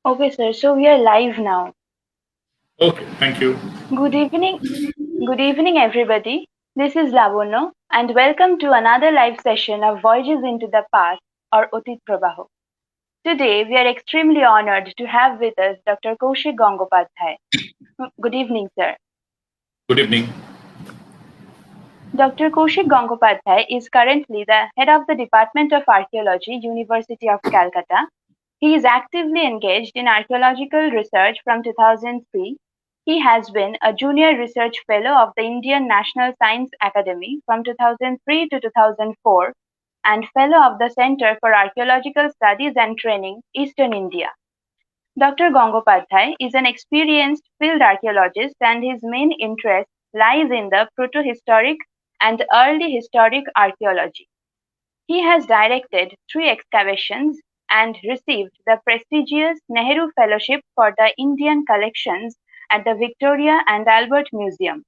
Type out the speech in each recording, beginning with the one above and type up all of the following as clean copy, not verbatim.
Okay, sir. So we are live now. Okay, thank you. Good evening. Good evening, everybody. This is Lavanya, and welcome to another live session of Voyages into the Past or Otit Prabaho. Today, we are extremely honored to have with us Dr. Kaushik Gangopadhyay. Good evening, sir. Good evening. Dr. Kaushik Gangopadhyay is currently the head of the Department of Archaeology, University of Calcutta. He is actively engaged in archaeological research from 2003. He has been a junior research fellow of the Indian National Science Academy from 2003 to 2004 and fellow of the Center for Archaeological Studies and Training, Eastern India. Dr. Gangopadhyay is an experienced field archaeologist and his main interest lies in the protohistoric and early historic archaeology. He has directed three excavations and received the prestigious Nehru Fellowship for the Indian Collections at the Victoria and Albert Museum.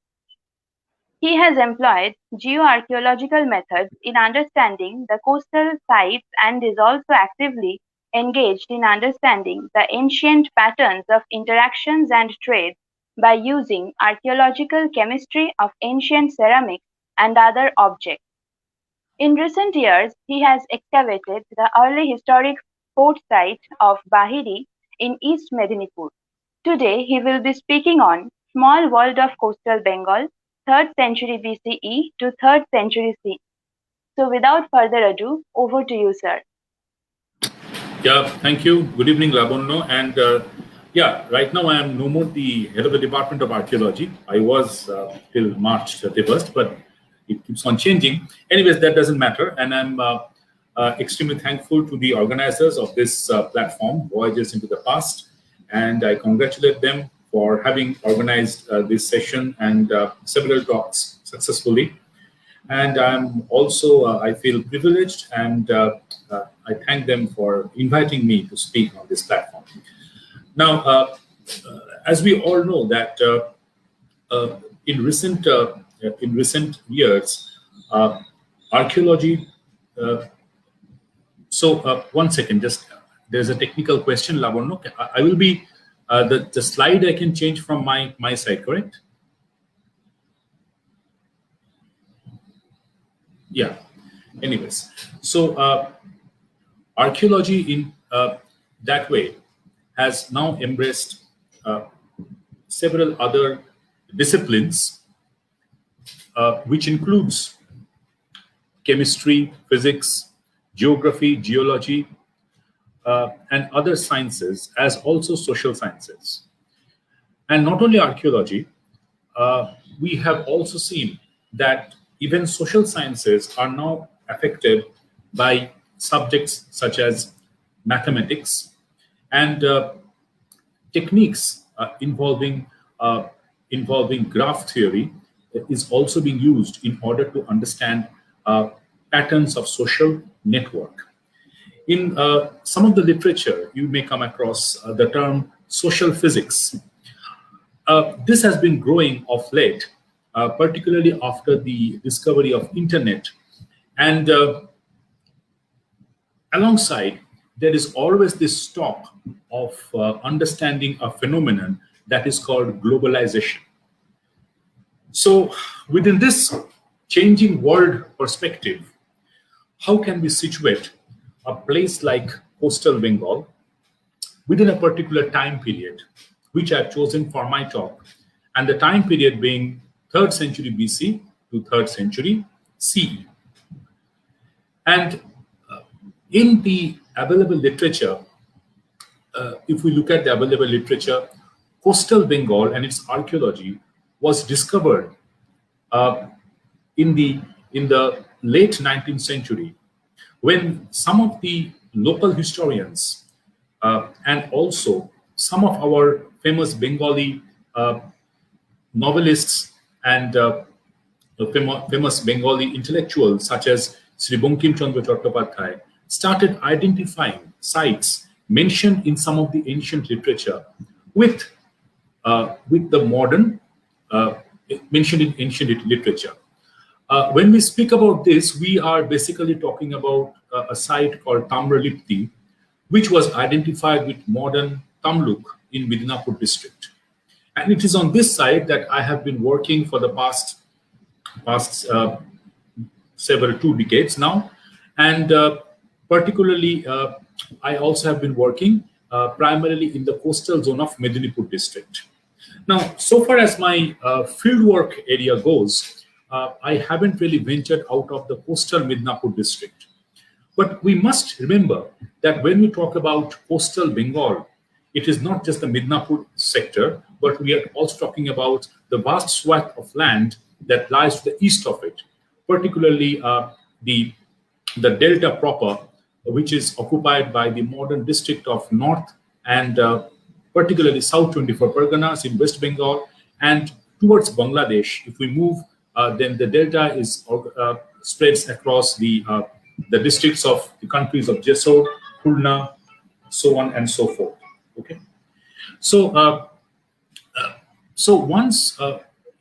He has employed geoarchaeological methods in understanding the coastal sites and is also actively engaged in understanding the ancient patterns of interactions and trade by using archaeological chemistry of ancient ceramics and other objects. In recent years, he has excavated the early historic fort site of Bahiri in East Medinipur. Today, he will be speaking on Small World of Coastal Bengal, 3rd century BCE to 3rd century CE. So, without further ado, over to you, sir. Yeah, thank you. Good evening, Labono. And yeah, right now I am no more the head of the Department of Archaeology. I was till March 31st, but it keeps on changing. Anyways, that doesn't matter. And I'm extremely thankful to the organizers of this platform, Voyages into the Past. And I congratulate them for having organized this session and several talks successfully. And I'm also, I feel privileged and I thank them for inviting me to speak on this platform. Now, as we all know that uh, in recent years, archaeology. Uh, One second, just there's a technical question, Lavorno. I will be the slide I can change from my side, correct? Yeah. Anyways, archaeology in that way has now embraced uh, several other disciplines, which includes chemistry, physics, geography, geology, and other sciences, as also social sciences. And not only archaeology, we have also seen that even social sciences are now affected by subjects such as mathematics and techniques involving graph theory is also being used in order to understand patterns of social network. In some of the literature, you may come across the term social physics. This has been growing of late, particularly after the discovery of internet. And alongside, there is always this talk of understanding a phenomenon that is called globalization. So, within this changing world perspective, how can we situate a place like coastal Bengal within a particular time period, which I've chosen for my talk, and the time period being 3rd century BC to 3rd century CE? And in the available literature, if we look at the available literature, coastal Bengal and its archaeology was discovered uh, in the late 19th century, when some of the local historians and also some of our famous Bengali uh, novelists and famous Bengali intellectuals such as Sri Bankim Chandra Chattopadhyay started identifying sites mentioned in some of the ancient literature with with the modern uh, mentioned in ancient literature. When we speak about this, we are basically talking about a site called Tamralipti, which was identified with modern Tamluk in Midnapur district. And it is on this side that I have been working for the past several 2 decades now. And particularly, I also have been working primarily in the coastal zone of Medinipur district. Now, so far as my fieldwork area goes, I haven't really ventured out of the coastal Midnapur district. But we must remember that when we talk about coastal Bengal, it is not just the Midnapur sector, but we are also talking about the vast swath of land that lies to the east of it, particularly the delta proper, which is occupied by the modern district of North and particularly South 24 Parganas in West Bengal, and towards Bangladesh. If we move, then the delta is spreads across the districts of the countries of Jessore, Khulna, so on and so forth. Okay, so once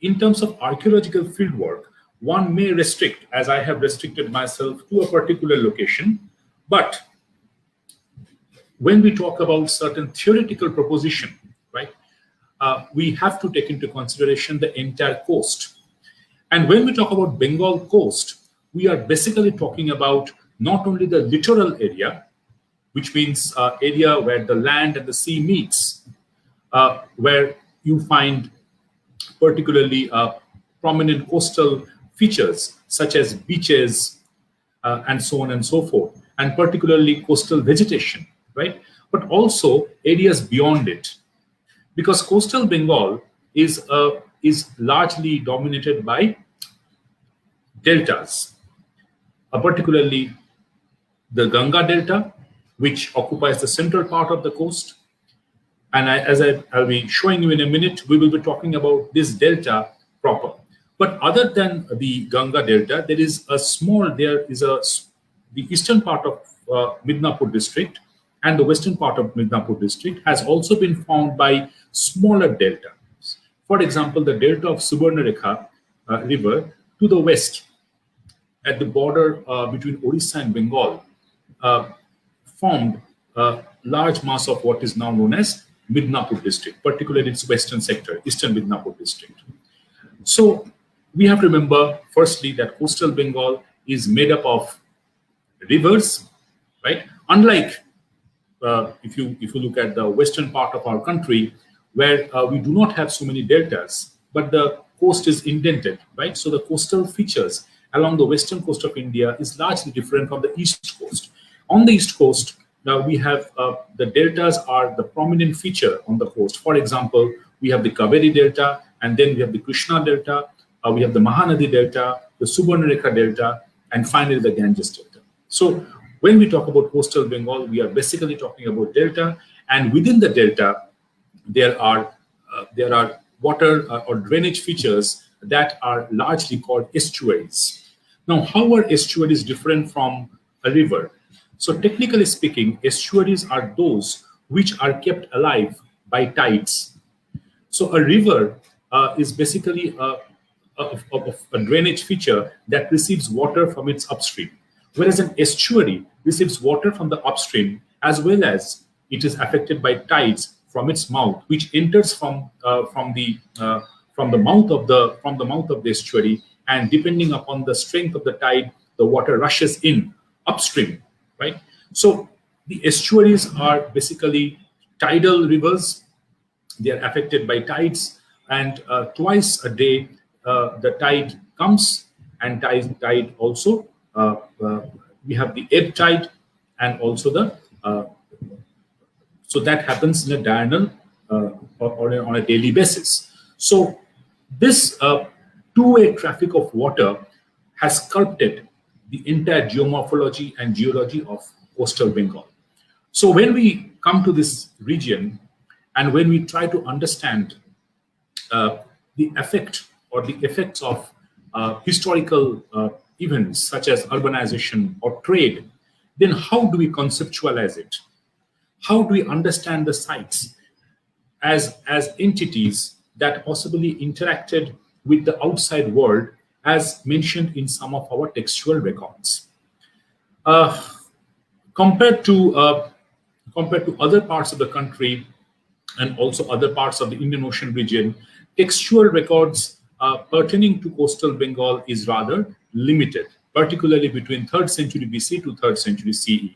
in terms of archaeological fieldwork, one may restrict, as I have restricted myself to a particular location, but when we talk about certain theoretical proposition, right, we have to take into consideration the entire coast. And when we talk about Bengal coast, we are basically talking about not only the littoral area, which means area where the land and the sea meets, where you find particularly prominent coastal features such as beaches and so on and so forth, and particularly coastal vegetation, right? But also areas beyond it, because coastal Bengal is largely dominated by deltas, particularly the Ganga Delta, which occupies the central part of the coast. And as I'll be showing you in a minute, we will be talking about this delta proper. But other than the Ganga Delta, there is the eastern part of Midnapur district and the western part of Midnapur district has also been formed by smaller deltas. For example, the delta of Subarnarekha river to the west at the border between Odisha and Bengal formed a large mass of what is now known as Midnapur district, particularly its western sector, eastern Midnapur district. So we have to remember, firstly, that coastal Bengal is made up of rivers, right? Unlike if you look at the western part of our country, where we do not have so many deltas, but the coast is indented, right? So the coastal features along the western coast of India is largely different from the east coast. On the east coast, now we have the deltas are the prominent feature on the coast. For example, we have the Kaveri Delta, and then we have the Krishna Delta, we have the Mahanadi Delta, the Subarnarekha Delta, and finally the Ganges Delta. So when we talk about coastal Bengal, we are basically talking about delta, and within the delta, there are water or drainage features that are largely called estuaries. Now, how are estuaries different from a river? So technically speaking, estuaries are those which are kept alive by tides. So a river is basically a drainage feature that receives water from its upstream, whereas an estuary receives water from the upstream as well as it is affected by tides from its mouth, which enters from the mouth of the estuary, and depending upon the strength of the tide, the water rushes in upstream, right? So the estuaries are basically tidal rivers. They are affected by tides, and twice a day the tide comes, and tide also we have the ebb tide, and also the so that happens in a diurnal or on a daily basis. So this two-way traffic of water has sculpted the entire geomorphology and geology of coastal Bengal. So when we come to this region and when we try to understand the effect or the effects of historical events such as urbanization or trade, then how do we conceptualize it? How do we understand the sites as entities that possibly interacted with the outside world, as mentioned in some of our textual records? Compared to other parts of the country, and also other parts of the Indian Ocean region, textual records pertaining to coastal Bengal is rather limited, particularly between 3rd century BC to 3rd century CE.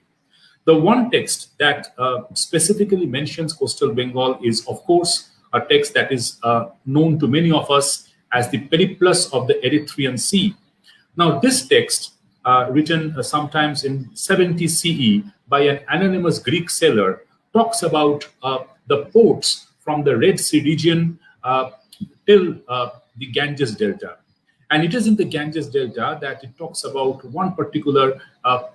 The one text that specifically mentions coastal Bengal is, of course, a text that is known to many of us as the Periplus of the Erythraean Sea. Now, this text, written sometimes in 70 CE by an anonymous Greek sailor, talks about the ports from the Red Sea region till the Ganges Delta. And it is in the Ganges Delta that it talks about one particular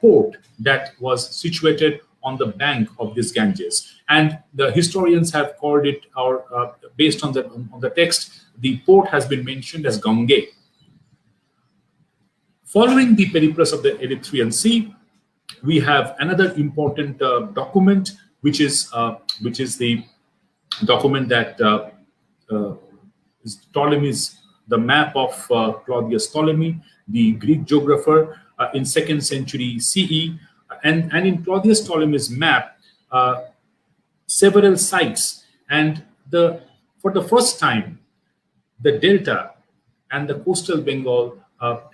port that was situated on the bank of this Ganges. And the historians have called it, or based on the text, the port has been mentioned as Gange. Following the Periplus of the Erythraean Sea, we have another important document, which is the document that is Ptolemy's, the map of Claudius Colony, the Greek geographer in 2nd century CE. And in Claudius Ptolemy's map, several sites, and for the first time, the delta and the coastal Bengal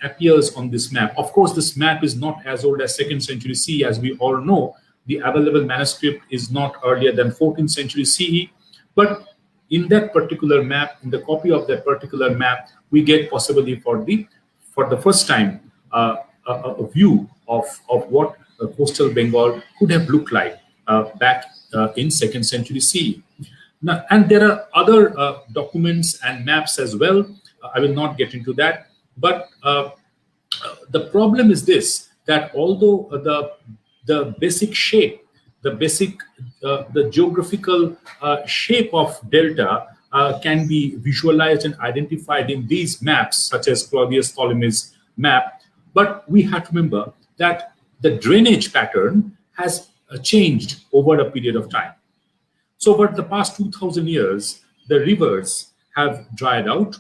appears on this map. Of course, this map is not as old as 2nd century CE, as we all know. The available manuscript is not earlier than 14th century CE, but in that particular map, in the copy of that particular map, we get possibly for the first time a view of what coastal Bengal could have looked like back in 2nd century CE. Now, and there are other documents and maps as well. I will not get into that, but the problem is this: that although the basic shape, the geographical shape of delta can be visualized and identified in these maps, such as Claudius Ptolemy's map, but we have to remember that the drainage pattern has changed over a period of time. So over the past 2,000 years, the rivers have dried out,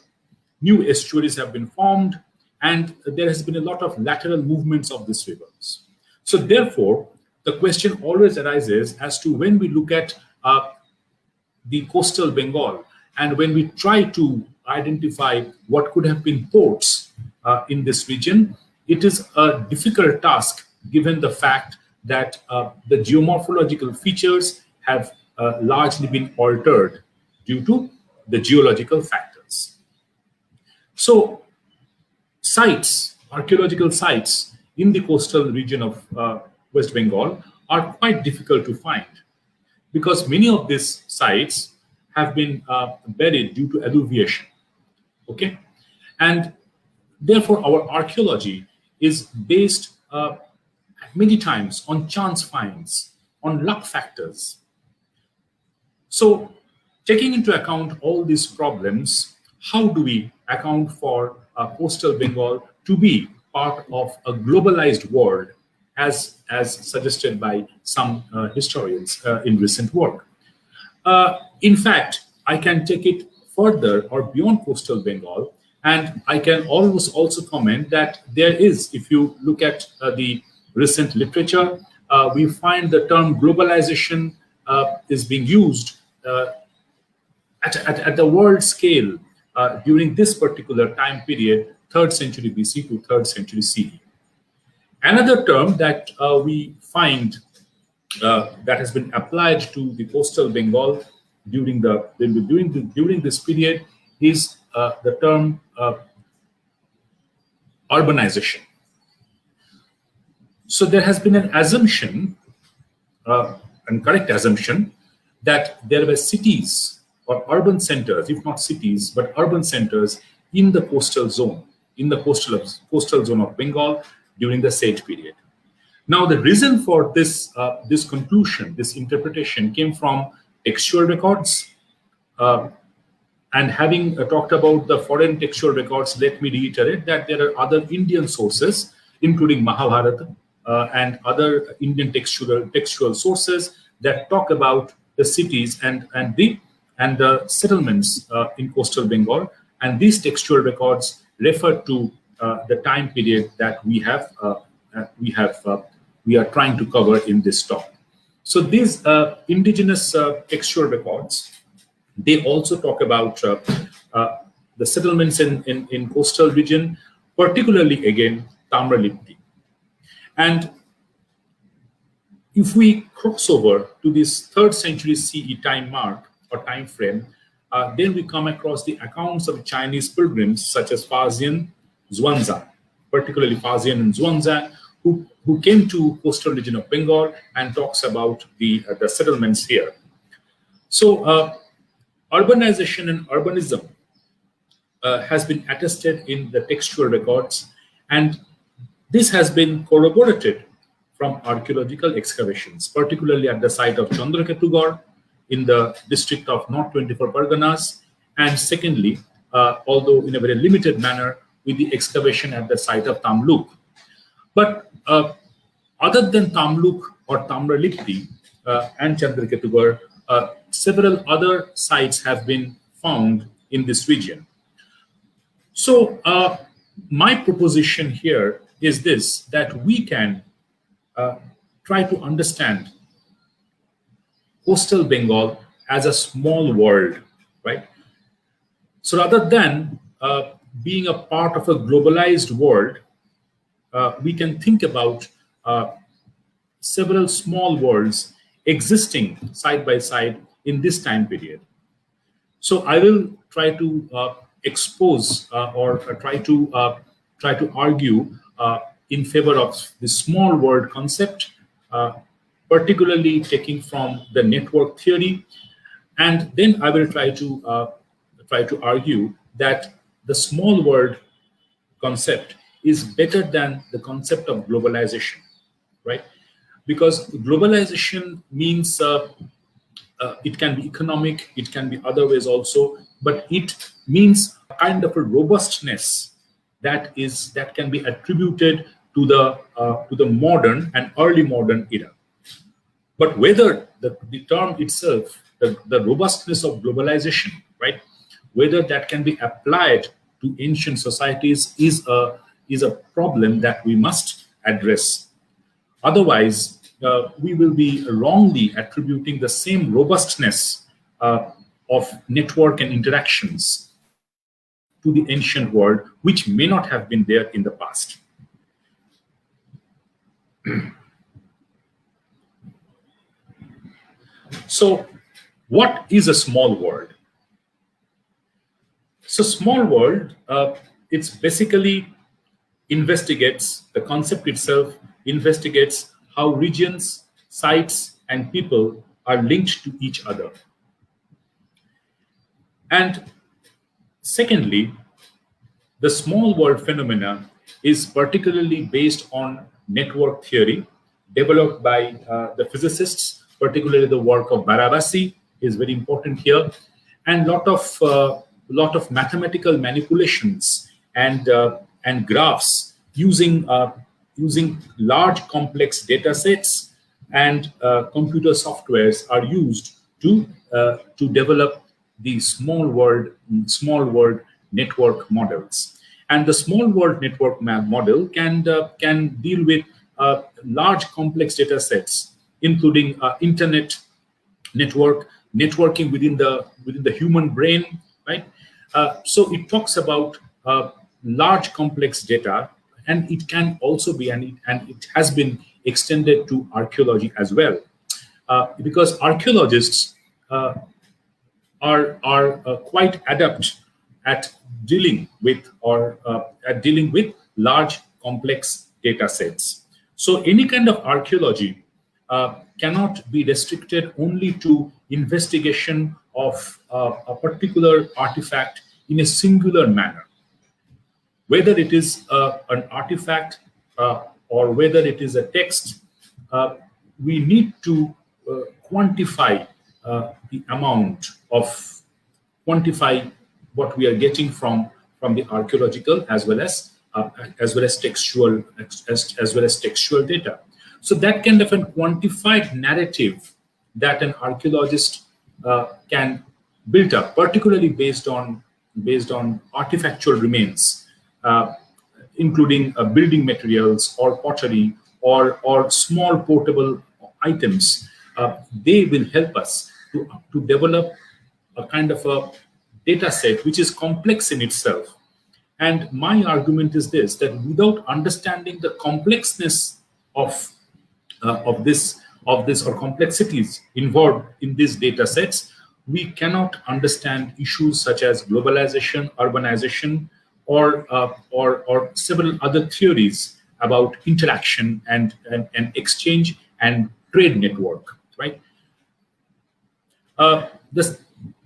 new estuaries have been formed, and there has been a lot of lateral movements of these rivers. So therefore, the question always arises as to when we look at the coastal Bengal and when we try to identify what could have been ports in this region, it is a difficult task given the fact that the geomorphological features have largely been altered due to the geological factors. So sites, archaeological sites in the coastal region of West Bengal are quite difficult to find because many of these sites have been buried due to alluviation. Okay, and therefore our archaeology is based many times on chance finds, on luck factors. So taking into account all these problems, how do we account for coastal Bengal to be part of a globalized world as suggested by some historians in recent work? In fact, I can take it further or beyond coastal Bengal, and I can almost also comment that there is, if you look at the recent literature, we find the term globalization is being used at the world scale during this particular time period, 3rd century BC to 3rd century CE. Another term that we find that has been applied to the coastal Bengal during this period is the term urbanization. So there has been an assumption, and correct assumption, that there were cities or urban centers, if not cities, but urban centers in the coastal zone, in the coastal zone of Bengal during the said period. Now, the reason for this conclusion, this interpretation, came from textual records. And having talked about the foreign textual records, let me reiterate that there are other Indian sources, including Mahabharata and other Indian textual sources that talk about the cities and the settlements in coastal Bengal. And these textual records refer to the time period that we are trying to cover in this talk. So these indigenous textual records, they also talk about the settlements in coastal region, particularly again Tamralipti. And if we cross over to this 3rd century CE time mark or time frame, then we come across the accounts of Chinese pilgrims such as Faxian, Zhuangzi, particularly Faxian and Zhuangzi, who came to coastal region of Bengal and talks about the settlements here. So urbanization and urbanism has been attested in the textual records, and this has been corroborated from archaeological excavations, particularly at the site of Chandraketugor in the district of North 24 Parganas, and secondly, although in a very limited manner, with the excavation at the site of Tamluk. But other than Tamluk or Tamralipti and Chandraketugor, several other sites have been found in this region. So my proposition here is this, that we can try to understand coastal Bengal as a small world, right? So rather than being a part of a globalized world, we can think about several small worlds existing side by side in this time period. So I will try to expose or try to argue in favor of the small world concept, particularly taking from the network theory, and then I will try to argue that the small world concept is better than the concept of globalization, right? Because globalization means it can be economic, it can be other ways also, but it means a kind of a robustness that can be attributed to the modern and early modern era. But whether the term itself, the robustness of globalization, right, whether that can be applied to ancient societies is a problem that we must address. Otherwise, we will be wrongly attributing the same robustness of network and interactions to the ancient world, which may not have been there in the past. So, what is a small world? So, small world, it's basically investigates, the concept itself investigates how regions, sites, and people are linked to each other. And secondly, the small world phenomena is particularly based on network theory developed by the physicists, particularly the work of Barabasi is very important here, and lot of mathematical manipulations and graphs using large complex data sets and computer softwares are used to develop the small world network models. And the small world network model can deal with large complex data sets, including internet networking within the human brain, right? So it talks about large complex data, and it can also be, and it has been extended to archaeology as well, because archaeologists are quite adept at dealing with large complex data sets. So any kind of archaeology cannot be restricted only to investigation of a particular artifact in a singular manner. Whether it is an artifact or whether it is a text, we need to quantify the amount of what we are getting from the archaeological as well as textual data. So that kind of a quantified narrative that an archaeologist can build up, particularly based on artifactual remains, including building materials or pottery or small portable items. they will help us to develop a kind of a data set which is complex in itself. And my argument is this, that without understanding the complexness of this or complexities involved in these data sets, we cannot understand issues such as globalization, urbanization, or several other theories about interaction and exchange and trade network, right? This,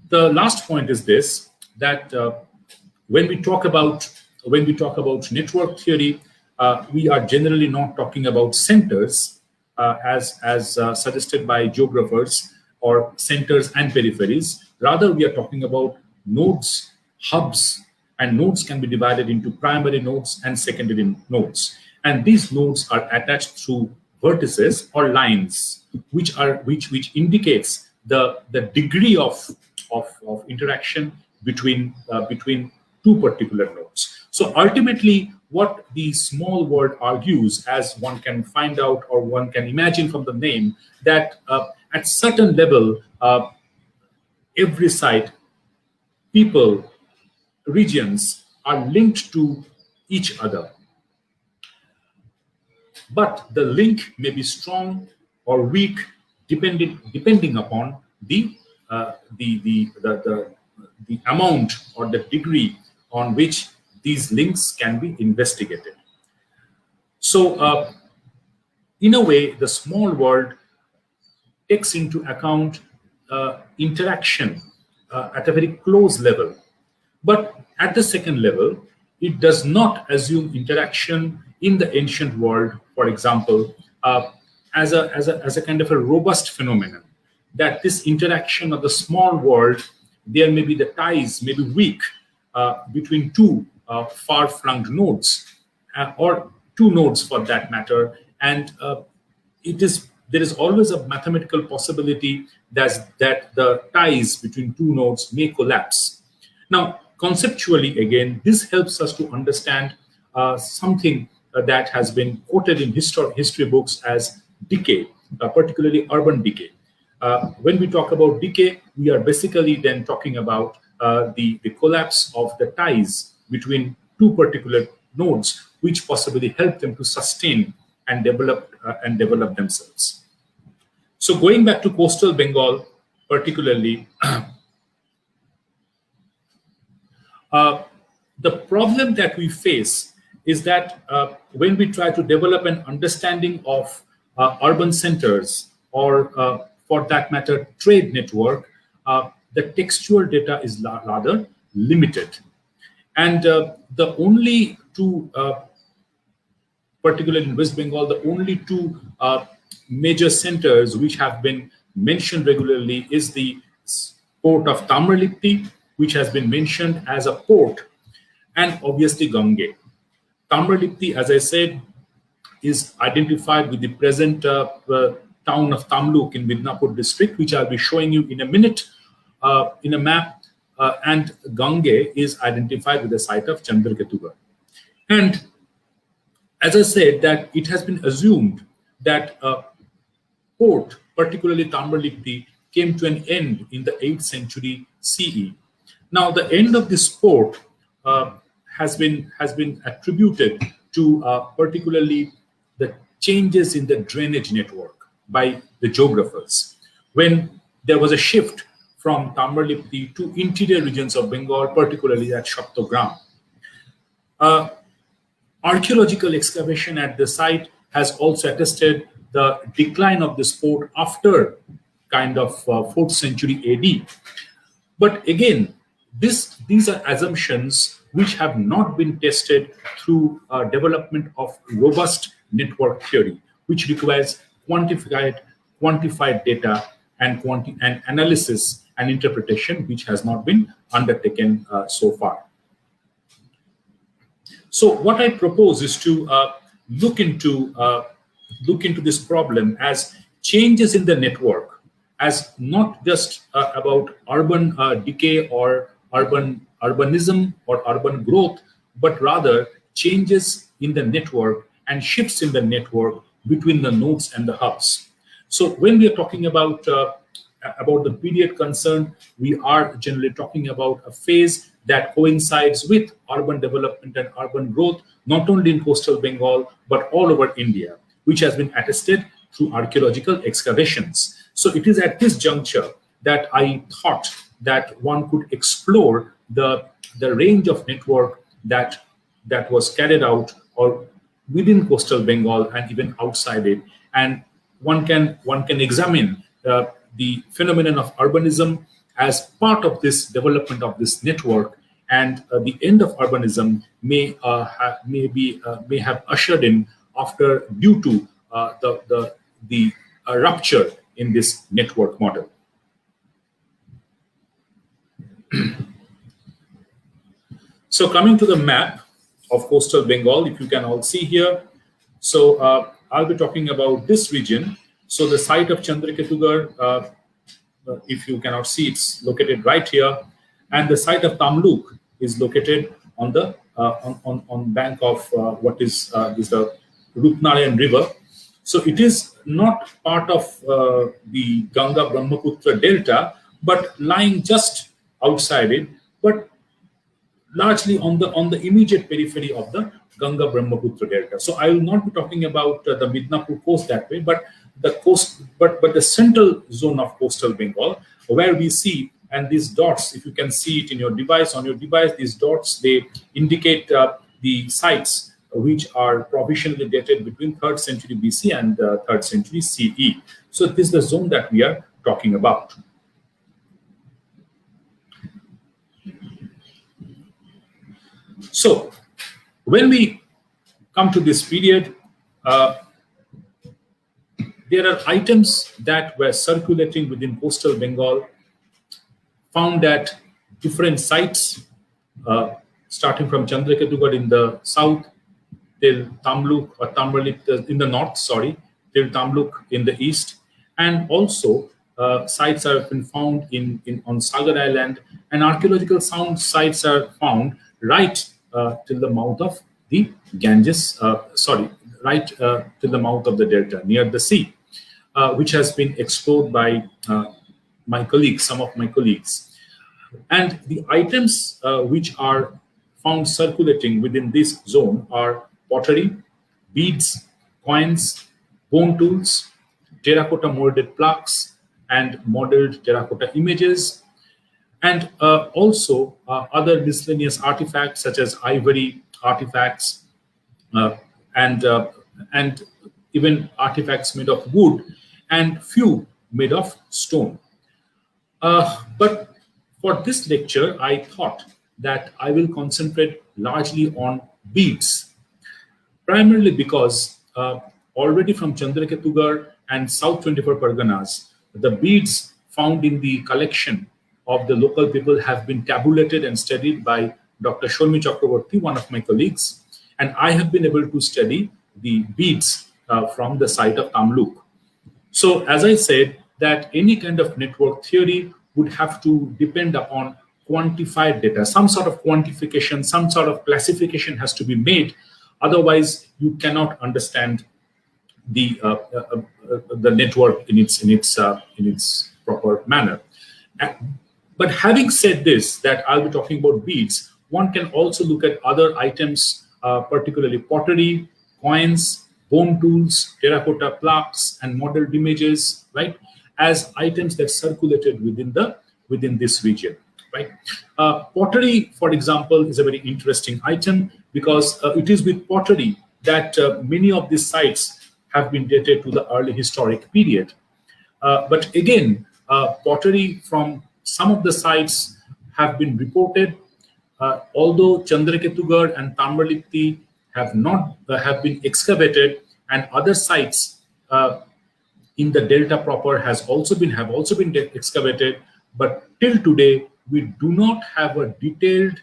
the last point is this, that when we talk about network theory, we are generally not talking about centers as suggested by geographers, or centers and peripheries. Rather, we are talking about nodes, hubs, and nodes can be divided into primary nodes and secondary nodes. And these nodes are attached through vertices or lines, which indicates the degree of interaction between two particular nodes. So ultimately, what the small world argues, as one can find out or one can imagine from the name, that at certain level, every site, people, regions are linked to each other. But the link may be strong or weak, depending upon the amount or the degree on which these links can be investigated. So, in a way, the small world takes into account interaction at a very close level. But at the second level, it does not assume interaction in the ancient world, for example, as a kind of a robust phenomenon. That this interaction of the small world, there may be the ties may be weak between two far-flung nodes, or two nodes for that matter, and there is always a mathematical possibility that the ties between two nodes may collapse. Now, conceptually, again, this helps us to understand something that has been quoted in history books as decay, particularly urban decay. When we talk about decay, we are basically then talking about the collapse of the ties between two particular nodes, which possibly help them to sustain and develop themselves. So going back to coastal Bengal, particularly, the problem that we face is that when we try to develop an understanding of urban centers, or for that matter, trade network, the textual data is rather limited. And the only two, particularly in West Bengal, the only two major centers which have been mentioned regularly is the port of Tamralipti, which has been mentioned as a port, and obviously Gange. Tamralipti, as I said, is identified with the present town of Tamluk in Midnapur district, which I'll be showing you in a minute in a map, and Gange is identified with the site of Chandraketugarh. And as I said, that it has been assumed that port, particularly Tamralipti, came to an end in the 8th century CE. Now, the end of this port has been attributed to particularly the changes in the drainage network by the geographers, when there was a shift from Tamralipti to interior regions of Bengal, particularly at Shaptogram. Archaeological excavation at the site has also attested the decline of this port after kind of 4th century AD. But again, these are assumptions which have not been tested through development of robust network theory, which requires quantified data and analysis and interpretation, which has not been undertaken so far. So what I propose is to look into this problem as changes in the network, as not just about urban decay or urbanism or urban growth, but rather changes in the network and shifts in the network between the nodes and the hubs. So when we are talking about the period concerned, we are generally talking about a phase that coincides with urban development and urban growth, not only in coastal Bengal, but all over India, which has been attested through archaeological excavations. So it is at this juncture that I thought that one could explore the range of network that was carried out or within coastal Bengal and even outside it, and one can examine the phenomenon of urbanism as part of this development of this network, and the end of urbanism may have ushered in after due to the rupture in this network model. So coming to the map of coastal Bengal, if you can all see here, so I'll be talking about this region. So the site of Chandrakitugarh, if you cannot see, it's located right here, and the site of Tamluk is located on the on bank of what is the Rupnarayan River. So it is not part of the Ganga Brahmaputra Delta, but lying just outside it, but largely on the immediate periphery of the Ganga Brahmaputra Delta. So I will not be talking about the Midnapur coast that way, but the coast, but the central zone of coastal Bengal, where we see, and these dots, if you can see it in your device, these dots, they indicate the sites which are provisionally dated between 3rd century BC and 3rd century CE. So this is the zone that we are talking about. So when we come to this period, there are items that were circulating within coastal Bengal, found at different sites, starting from Chandrakitugarh in the south, till Tamluk or Tamralip in the north, sorry, till Tamluk in the east, and also sites have been found on Sagar Island, and archaeological sites are found right till the mouth of the Ganges, right till the mouth of the delta near the sea, which has been explored by my colleagues, some of my colleagues. And the items which are found circulating within this zone are pottery, beads, coins, bone tools, terracotta molded plaques, and modeled terracotta images, and also other miscellaneous artifacts such as ivory artifacts and even artifacts made of wood, and few made of stone. But for this lecture, I thought that I will concentrate largely on beads, primarily because already from Chandrakitugarh and South 24 Parganas, the beads found in the collection of the local people have been tabulated and studied by Dr. Sholmi Chakraborty, one of my colleagues, and I have been able to study the beads from the site of Tamluk. So as I said, that any kind of network theory would have to depend upon quantified data, some sort of quantification, some sort of classification has to be made. Otherwise, you cannot understand the network in its proper manner. But having said this, that I'll be talking about beads, one can also look at other items, particularly pottery, coins, bone tools, terracotta plaques, and modeled images, right, as items that circulated within this region, right? Pottery, for example, is a very interesting item because it is with pottery that many of these sites have been dated to the early historic period. But again, pottery from some of the sites have been reported, although Chandrakitugarh and Tamralipti have been excavated, and other sites in the delta proper have also been excavated. But till today, we do not have a detailed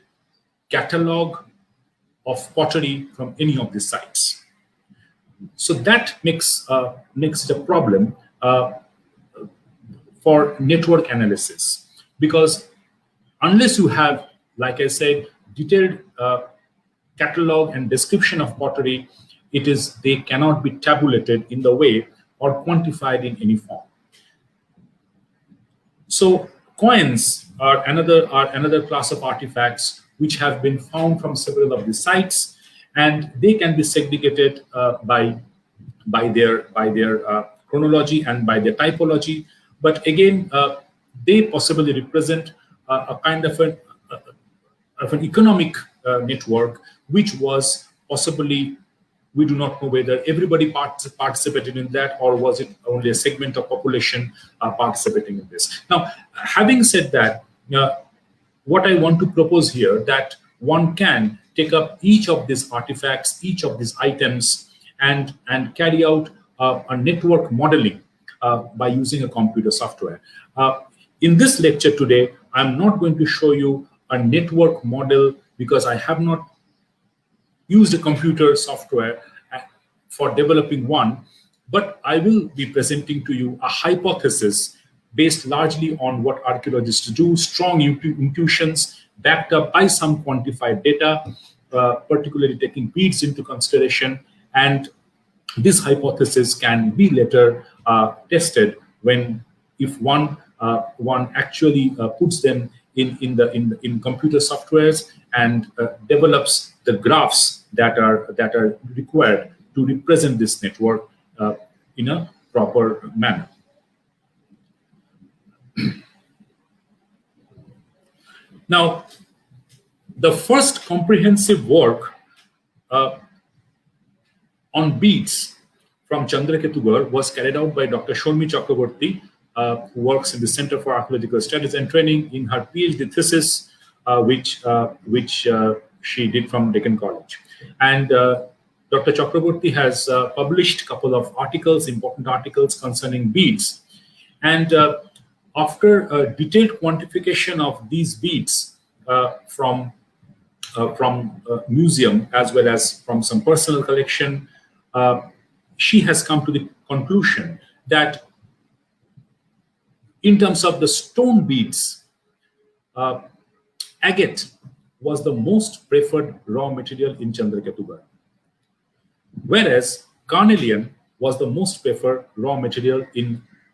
catalog of pottery from any of these sites. So that makes it a problem for network analysis, because unless you have, like I said, detailed catalog and description of pottery, they cannot be tabulated in the way or quantified in any form. So coins are another class of artifacts which have been found from several of the sites, and they can be segregated by their chronology and by their typology. But again, they possibly represent a kind of an economic network, which was possibly, we do not know whether everybody participated in that, or was it only a segment of population participating in this. Now, having said that, what I want to propose here, that one can take up each of these artifacts, each of these items, and carry out a network modeling by using a computer software. In this lecture today, I'm not going to show you a network model because I have not used a computer software for developing one, but I will be presenting to you a hypothesis based largely on what archaeologists do, strong intuitions backed up by some quantified data, particularly taking beads into consideration. And this hypothesis can be later tested if one actually puts them in computer softwares and develops the graphs that are required to represent this network in a proper manner. Now, the first comprehensive work on beads from Chandraketugarh was carried out by Dr. Sharmi Chakraborty, who works in the Center for Archaeological Studies and Training, in her PhD thesis, which she did from Deccan College. And Dr. Chakraborty has published a couple of articles, important articles concerning beads. And after a detailed quantification of these beads from museum as well as from some personal collection, she has come to the conclusion that in terms of the stone beads, agate was the most preferred raw material in Chandraketugarh, whereas carnelian was the most preferred raw material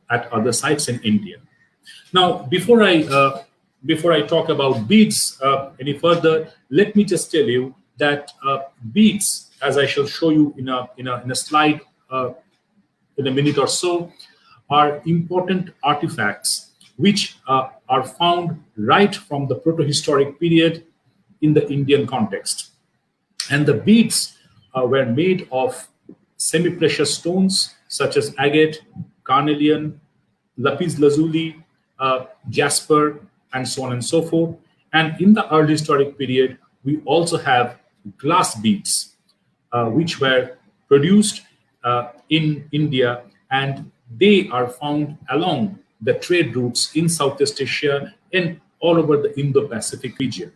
at other sites in India. Now, before I talk about beads any further, let me just tell you that beads, as I shall show you in a slide in a minute or so, are important artifacts which are found right from the protohistoric period in the Indian context. And the beads were made of semi-precious stones such as agate, carnelian, lapis lazuli, jasper, and so on and so forth. And in the early historic period, we also have glass beads, which were produced in India, and they are found along the trade routes in Southeast Asia and all over the Indo-Pacific region.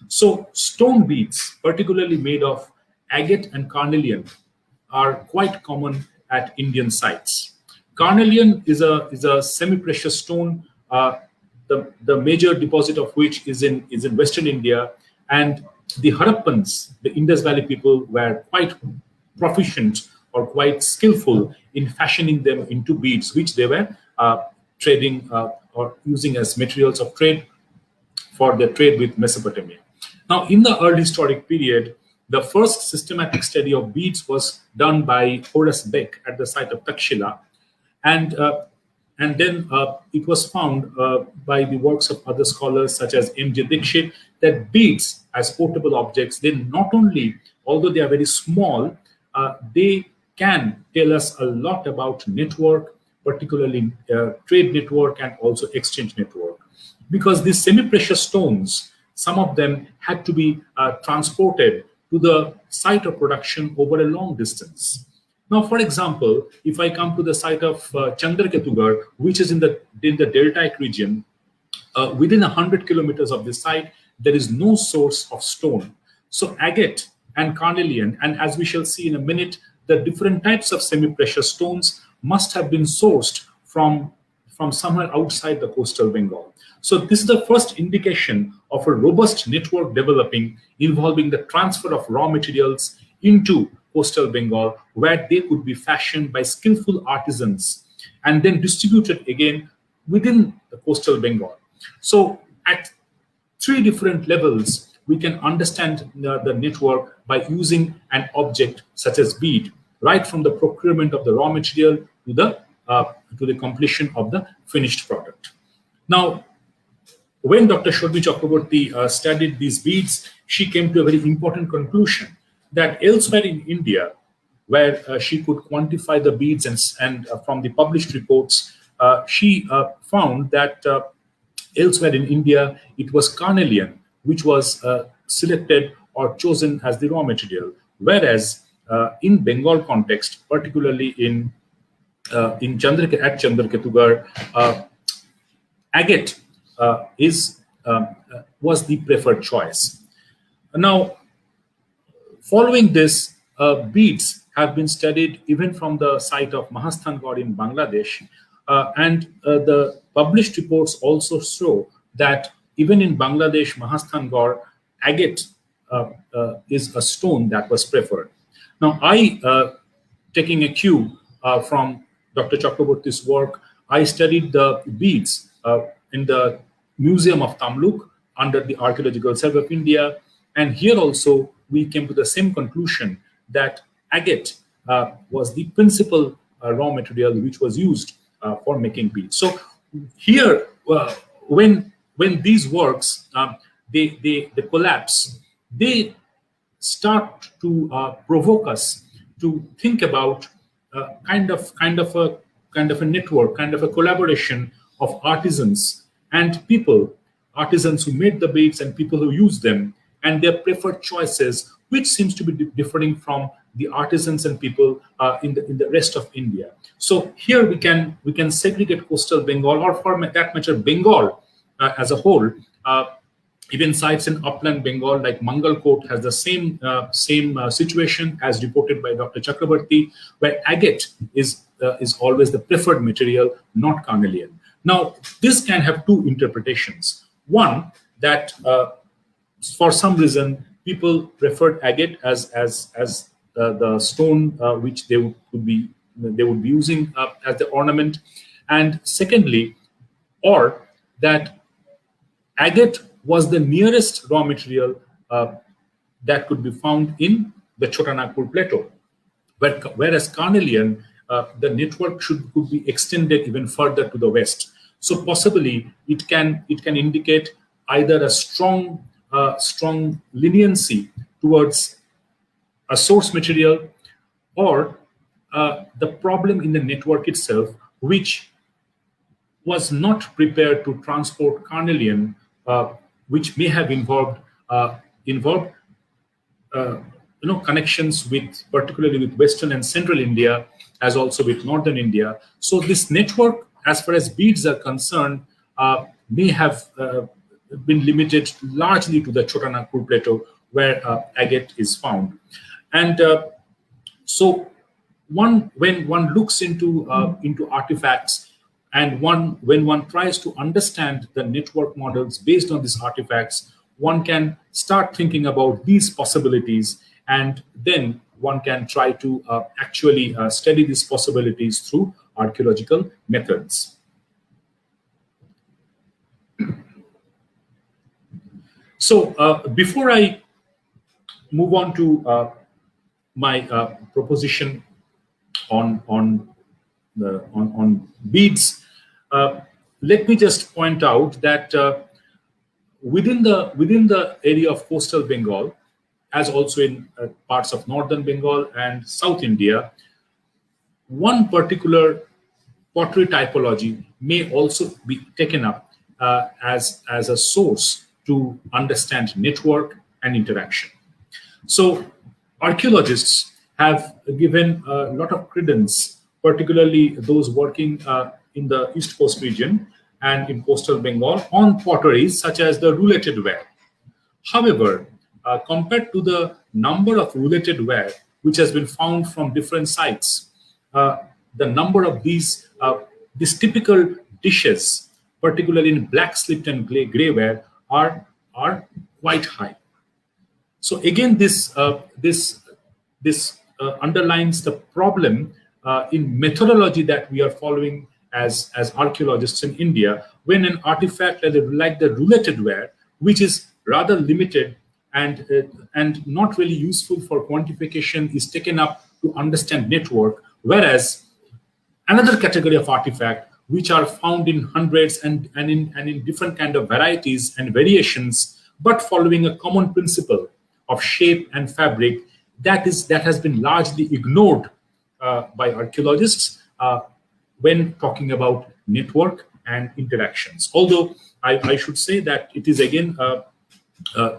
So stone beads, particularly made of agate and carnelian, are quite common at Indian sites. Carnelian is a semi-precious stone, the major deposit of which is in Western India, and the Harappans, the Indus Valley people, were quite proficient or quite skillful in fashioning them into beads, which they were trading or using as materials of trade for their trade with Mesopotamia. Now, in the early historic period, the first systematic study of beads was done by Horace Beck at the site of Takshila, and then it was found by the works of other scholars such as M.J. Dixit that beads as portable objects, they not only, although they are very small, they can tell us a lot about network, particularly trade network and also exchange network. Because these semi-precious stones, some of them had to be transported to the site of production over a long distance. Now, for example, if I come to the site of Chandraketugarh, which is in the deltaic region, within 100 kilometers of the site, there is no source of stone. So agate and carnelian, and as we shall see in a minute, the different types of semi-precious stones must have been sourced from somewhere outside the coastal Bengal. So this is the first indication of a robust network developing involving the transfer of raw materials into coastal Bengal, where they could be fashioned by skillful artisans and then distributed again within the coastal Bengal. So at three different levels, we can understand the network by using an object such as bead, right from the procurement of the raw material to the completion of the finished product. Now, when Dr. Shodmi Chakraborty studied these beads, she came to a very important conclusion that elsewhere in India, where she could quantify the beads and from the published reports, she found that elsewhere in India, it was carnelian, which was selected or chosen as the raw material, whereas in Bengal context, particularly in Chandraketugarh, agate was the preferred choice. Now, following this, beads have been studied even from the site of Mahasthangarh in Bangladesh, and the published reports also show that even in Bangladesh, Mahasthangarh, agate is a stone that was preferred. Now, taking a cue from Dr. Chakraborty's work, I studied the beads in the Museum of Tamluk under the Archaeological Survey of India. And here also, we came to the same conclusion that agate was the principal raw material which was used for making beads. So here, when these works, they collapse, they start to provoke us to think about kind of a network, kind of a collaboration of artisans and people, artisans who made the beads and people who use them, and their preferred choices, which seems to be differing from the artisans and people in the rest of India. So here we can segregate coastal Bengal, or for that matter, Bengal as a whole. Even sites in upland Bengal, like Mangalkot, has the same situation as reported by Dr. Chakraborty, where agate is always the preferred material, not carnelian. Now, this can have two interpretations. One, that for some reason people preferred agate as the stone which they would be using as the ornament, and secondly, or that agate was the nearest raw material that could be found in the Chotanagpur Plateau, whereas carnelian, the network could be extended even further to the west. So possibly it can indicate either a strong leniency towards a source material, or the problem in the network itself, which was not prepared to transport carnelian, which may have involved connections with, particularly with Western and Central India, as also with Northern India. So this network, as far as beads are concerned, may have been limited largely to the Chotanagpur Plateau, where agate is found. And so when one looks into artifacts, and when one tries to understand the network models based on these artifacts, one can start thinking about these possibilities, and then one can try to actually study these possibilities through archaeological methods. So before I move on to my proposition on beads, let me just point out that within the area of coastal Bengal, as also in parts of northern Bengal and South India, one particular pottery typology may also be taken up as a source to understand network and interaction. So archaeologists have given a lot of credence, particularly those working in the East Coast region and in coastal Bengal, on potteries such as the roulated ware. However, compared to the number of roulated ware which has been found from different sites, the number of these typical dishes, particularly in black slipped and grey ware, are quite high. So again, this underlines the problem in methodology that we are following as archaeologists in India, when an artifact like the related ware, which is rather limited and not really useful for quantification, is taken up to understand network, whereas another category of artifact which are found in hundreds and in different kind of varieties and variations, but following a common principle of shape and fabric, that has been largely ignored by archaeologists when talking about network and interactions. Although I should say that it is again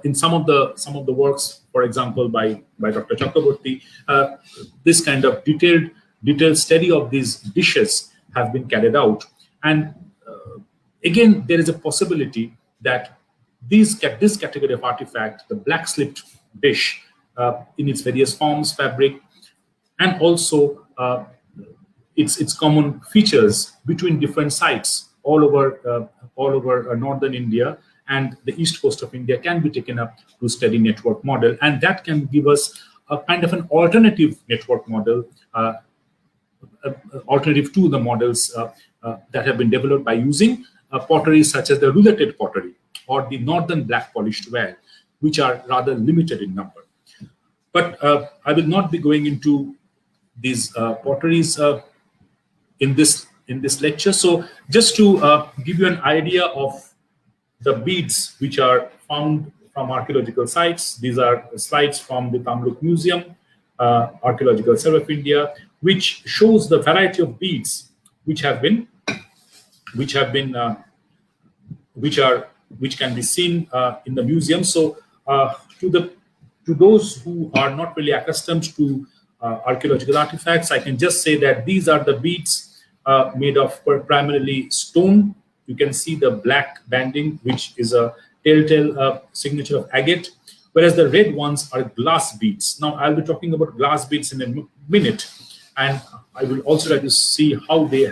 in some of the works, for example, by Dr. Chakraborty, this kind of detailed study of these dishes have been carried out. And again, there is a possibility that this category of artifact, the black slipped dish, in its various forms, fabric, and also its common features between different sites all over northern India and the east coast of India, can be taken up to study network model, and that can give us a kind of an alternative network model, alternative to the models that have been developed by using pottery such as the related pottery or the northern black polished ware, which are rather limited in number. But I will not be going into these potteries in this lecture. So just to give you an idea of the beads which are found from archaeological sites, these are slides from the Tamluk Museum, Archaeological Survey of India, which shows the variety of beads which can be seen in the museum. So to those who are not really accustomed to archaeological artifacts, I can just say that these are the beads made of primarily stone. You can see the black banding, which is a telltale signature of agate, whereas the red ones are glass beads. Now, I'll be talking about glass beads in a minute, and I will also try to see how they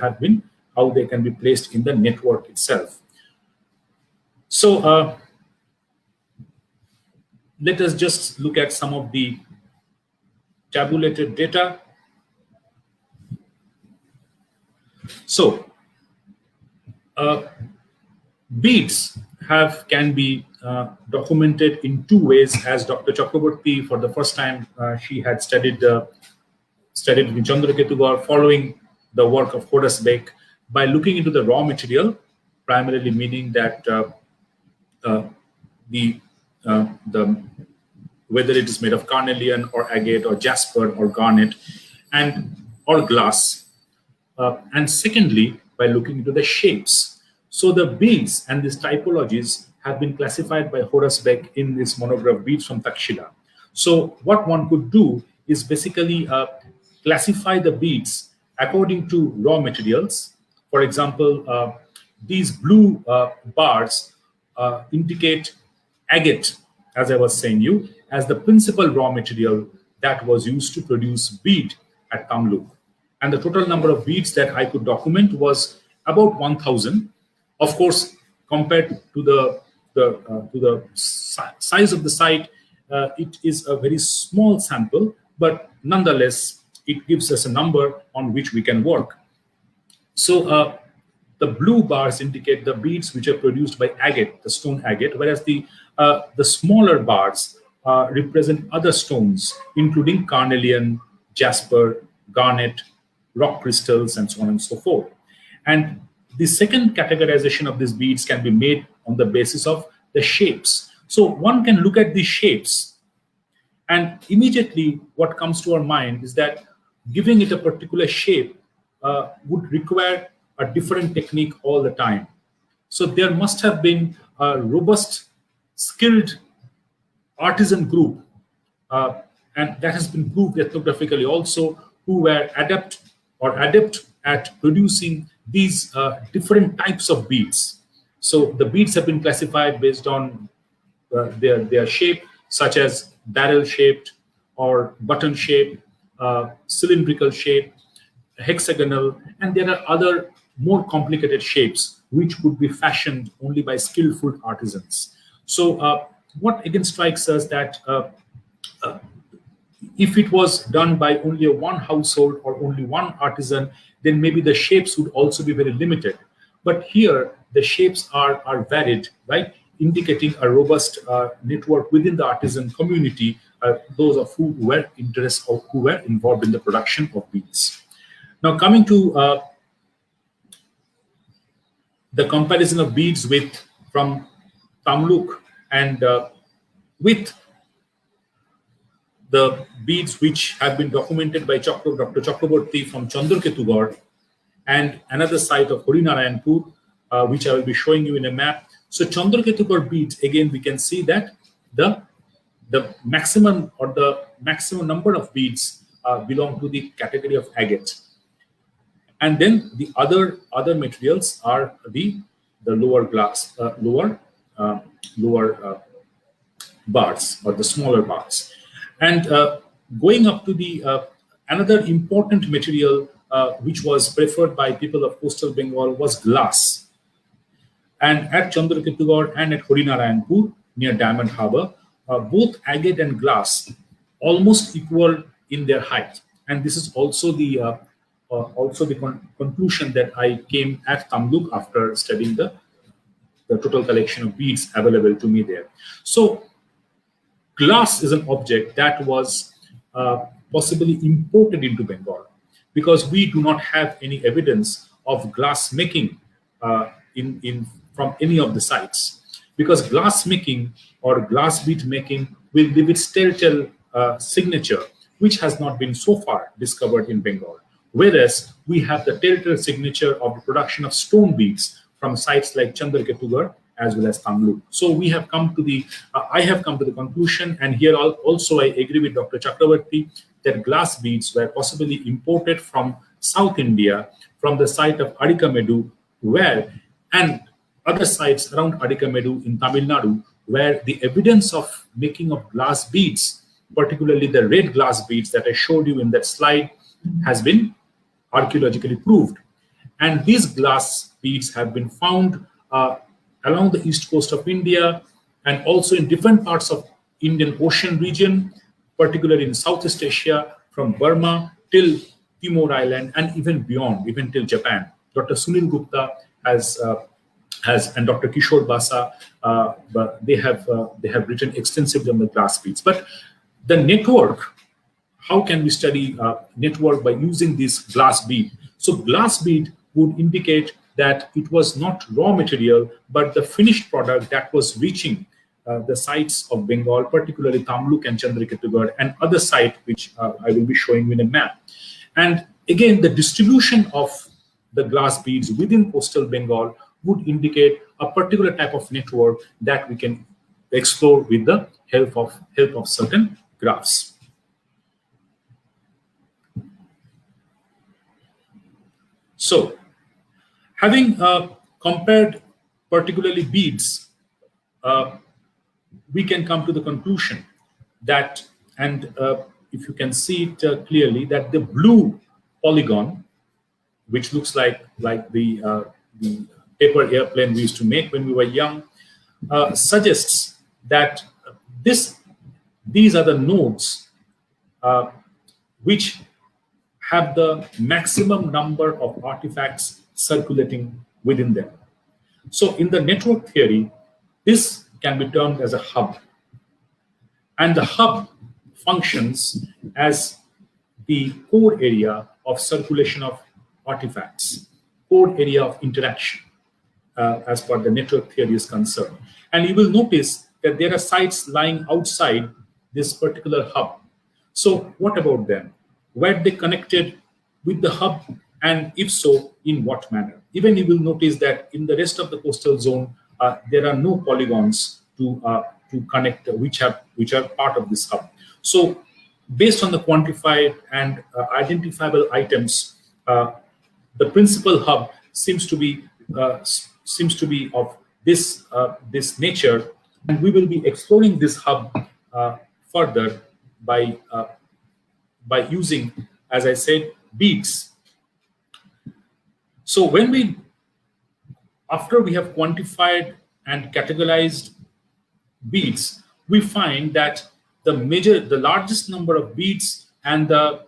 can be placed in the network itself. So let us just look at some of the tabulated data. So beads can be documented in two ways, as Dr. Chakraborty, for the first time, she had studied in Chandraketu, following the work of Horace Beck, by looking into the raw material, primarily meaning that whether it is made of carnelian or agate or jasper or garnet or glass, and secondly, by looking into the shapes. So the beads and these typologies have been classified by Horace Beck in this monograph, Beads from Takshila. So what one could do is basically classify the beads according to raw materials. For example, these blue bars indicate agate, as I was saying you, as the principal raw material that was used to produce bead at Tamluk. And the total number of beads that I could document was about 1,000. Of course, compared to the size of the site, it is a very small sample, but nonetheless, it gives us a number on which we can work. So the blue bars indicate the beads which are produced by agate, the stone agate, whereas the smaller bars represent other stones, including carnelian, jasper, garnet, rock crystals, and so on and so forth. And the second categorization of these beads can be made on the basis of the shapes. So one can look at these shapes, and immediately what comes to our mind is that giving it a particular shape would require a different technique all the time. So there must have been a robust, skilled artisan group, and that has been proved ethnographically also, who were adept at producing these different types of beads. So the beads have been classified based on their shape, such as barrel-shaped or button-shaped, cylindrical shape, hexagonal, and there are other more complicated shapes which could be fashioned only by skillful artisans. So what again strikes us that If it was done by only one household or only one artisan, then maybe the shapes would also be very limited. But here, the shapes are varied, right? Indicating a robust network within the artisan community, those of who were interested or who were involved in the production of beads. Now, coming to the comparison of beads from Tamluk and with the beads which have been documented by Dr. Chakraborty from Chandraketugarh and another site of Harinarayanpur, which I will be showing you in a map. So Chandraketugarh beads, again, we can see that the maximum or the maximum number of beads belong to the category of agate. And then the other materials are the lower glass, lower bars or the smaller bars. And going up to the another important material which was preferred by people of coastal Bengal was glass. And at Chandraketugarh and at Harinarayanpur near Diamond Harbour, both agate and glass almost equal in their height. And this is also the conclusion that I came at Tamluk after studying the total collection of beads available to me there. So glass is an object that was possibly imported into Bengal, because we do not have any evidence of glass making from any of the sites. Because glass making or glass bead making will leave its telltale signature, which has not been so far discovered in Bengal. Whereas we have the telltale signature of the production of stone beads from sites like Chandraketugarh as well as Tamluk. So we have come to the, I have come to the conclusion, and here also I agree with Dr. Chakraborty, that glass beads were possibly imported from South India, from the site of Arikamedu, and other sites around Arikamedu in Tamil Nadu, where the evidence of making of glass beads, particularly the red glass beads that I showed you in that slide, has been archaeologically proved. And these glass beads have been found along the east coast of India and also in different parts of Indian Ocean region, particularly in Southeast Asia, from Burma till Timor Island and even beyond, even till Japan. Dr. Sunil Gupta and Dr. Kishore Basa, they have written extensively on the glass beads. But the network, how can we study network by using this glass bead? So glass bead would indicate that it was not raw material, but the finished product that was reaching the sites of Bengal, particularly Tamluk and Chandraketugarh, and other sites which I will be showing you in a map. And again, the distribution of the glass beads within coastal Bengal would indicate a particular type of network that we can explore with the help of certain graphs. So, having compared particularly beads, we can come to the conclusion that, and if you can see it clearly, that the blue polygon, which looks like the paper airplane we used to make when we were young, suggests that these are the nodes which have the maximum number of artifacts circulating within them. So in the network theory, this can be termed as a hub. And the hub functions as the core area of circulation of artifacts, core area of interaction, as far as the network theory is concerned. And you will notice that there are sites lying outside this particular hub. So what about them? Were they connected with the hub? And if so, in what manner? Even you will notice that in the rest of the coastal zone, there are no polygons to connect, which are part of this hub. So based on the quantified and identifiable items, the principal hub seems to be of this nature, and we will be exploring this hub further by using, as I said, beads. So after we have quantified and categorized beads, we find that the largest number of beads and the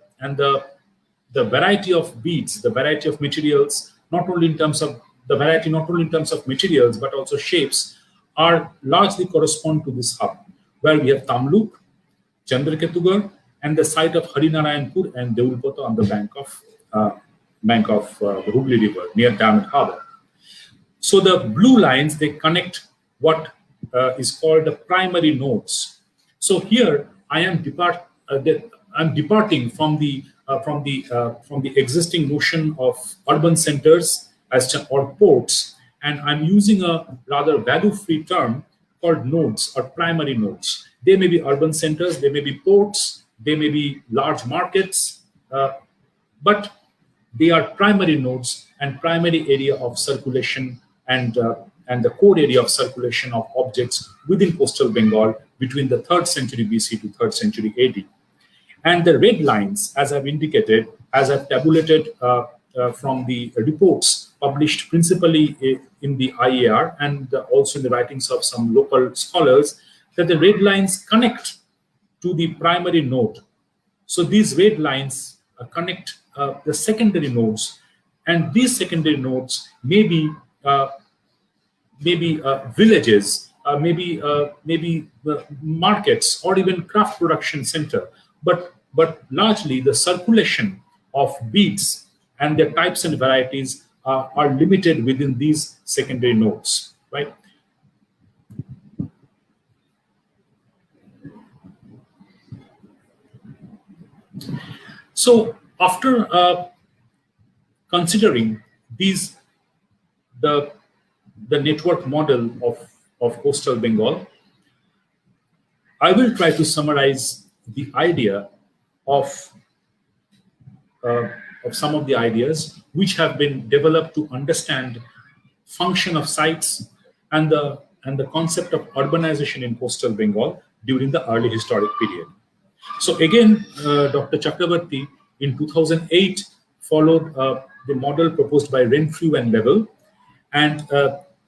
variety of beads, the variety of materials, not only in terms of materials but also shapes, are largely correspond to this hub, where we have Tamluk, Chandraketugarh, and the site of Harinarayanpur and Deulpata on the bank of the Hooghly River near Diamond Harbour. So the blue lines, they connect what is called the primary nodes. So here I am departing from the existing notion of urban centers or ports, and I'm using a rather value-free term called nodes or primary nodes. They may be urban centers, they may be ports, they may be large markets, but they are primary nodes and primary area of circulation and the core area of circulation of objects within coastal Bengal between the 3rd century BC to 3rd century AD. And the red lines, as I've indicated, as I've tabulated from the reports published principally in the IAR and also in the writings of some local scholars, that the red lines connect to the primary node. So these red lines connect the secondary nodes, and these secondary nodes may be villages, maybe markets, or even craft production center. But largely the circulation of beads and their types and varieties are limited within these secondary nodes, right? So after considering the network model of coastal Bengal, I will try to summarize the idea of some of the ideas which have been developed to understand function of sites and the concept of urbanization in coastal Bengal during the early historic period. So again, Dr. Chakrabarty in 2008 followed the model proposed by Renfrew and Level, and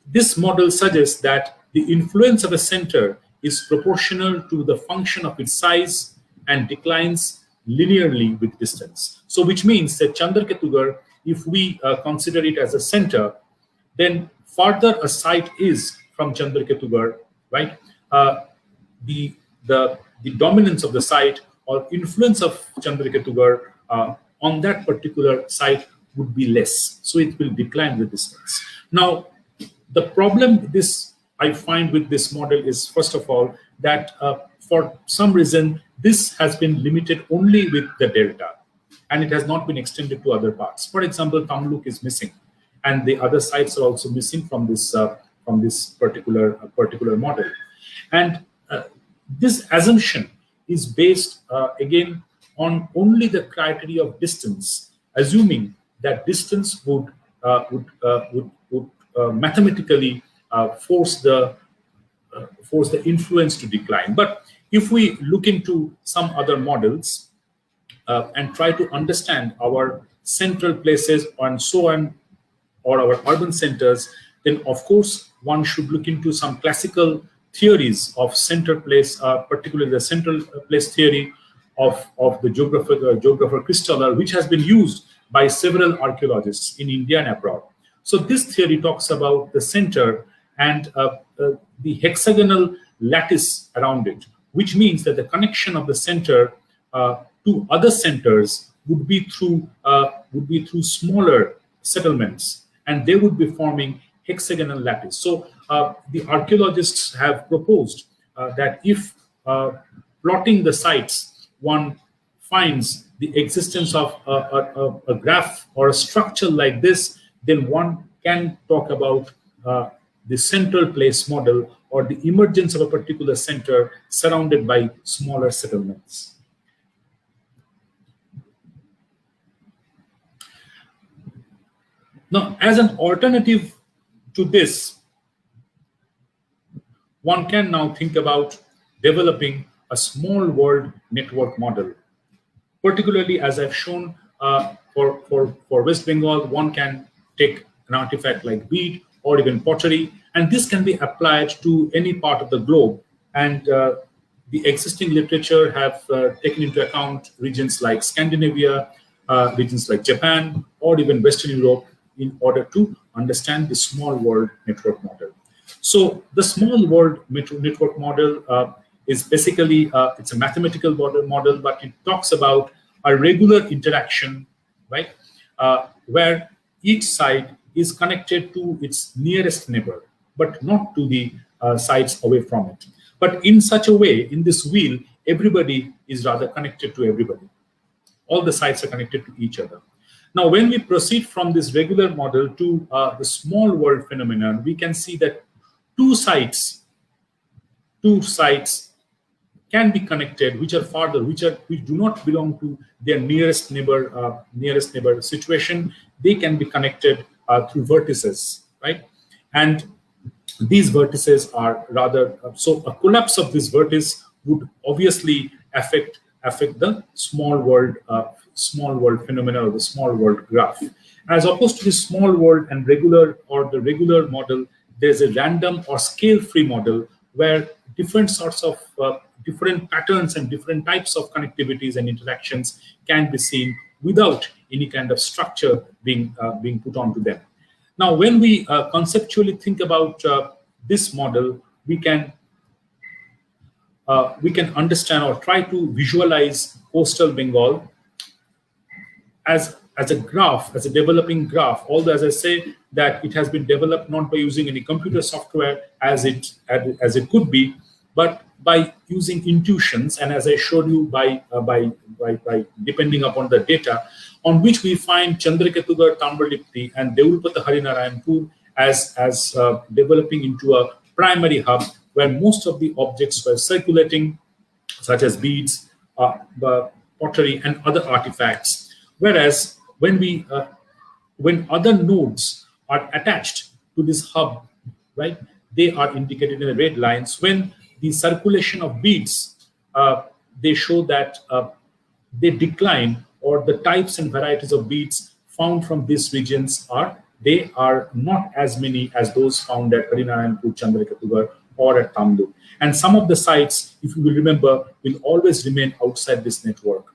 this model suggests that the influence of a center is proportional to the function of its size and declines linearly with distance. So which means that Chandraketugarh, if we consider it as a center, then further a site is from Chandraketugarh, right? The dominance of the site or influence of Chandraketugarh on that particular site would be less. So it will decline with distance. Now, the problem I find with this model is, first of all, that for some reason, this has been limited only with the delta, and it has not been extended to other parts. For example, Tamluk is missing, and the other sites are also missing from this particular model. And this assumption is based again on only the criteria of distance, assuming that distance would mathematically force the influence to decline. But if we look into some other models and try to understand our central places and so on, or our urban centers, then of course one should look into some classical theories of center place, particularly the central place theory of the geographer Christoller, which has been used by several archaeologists in India and abroad. So this theory talks about the center and the hexagonal lattice around it, which means that the connection of the center to other centers would be through smaller settlements, and they would be forming hexagonal lattice. So the archaeologists have proposed that if plotting the sites, one finds the existence of a graph or a structure like this, then one can talk about the central place model or the emergence of a particular center surrounded by smaller settlements. Now, as an alternative to this, one can now think about developing a small world network model. Particularly, as I've shown, for West Bengal, one can take an artifact like bead or even pottery, and this can be applied to any part of the globe. And the existing literature have taken into account regions like Scandinavia, regions like Japan, or even Western Europe in order to understand the small world network model. So the small world network model is basically, it's a mathematical model, but it talks about a regular interaction, right, where each site is connected to its nearest neighbor, but not to the sites away from it. But in such a way, in this wheel, everybody is rather connected to everybody. All the sites are connected to each other. Now, when we proceed from this regular model to the small world phenomenon, we can see that two sites can be connected, which are farther, which do not belong to their nearest neighbor situation. They can be connected through vertices, right? And these vertices are rather so. A collapse of this vertex would obviously affect the small world phenomena, or the small world graph. As opposed to the small world and regular, or the regular model, there's a random or scale-free model where different sorts of different patterns and different types of connectivities and interactions can be seen without any kind of structure being put onto them. Now, when we conceptually think about this model, we can understand or try to visualize coastal Bengal as a graph, as a developing graph. Although, as I say, that it has been developed not by using any computer software as it could be, but by using intuitions, and as I showed you, by depending upon the data, on which we find Chandrakitugar, Tambalipti, and Deulpata Harinarayanpur as developing into a primary hub where most of the objects were circulating, such as beads, pottery, and other artifacts. Whereas when other nodes are attached to this hub, right, they are indicated in the red lines. When the circulation of beads, they show that they decline, or the types and varieties of beads found from these regions are not as many as those found at Harinarayanpur, Chandrakitugar, or at Tamluk. And some of the sites, if you will remember, will always remain outside this network.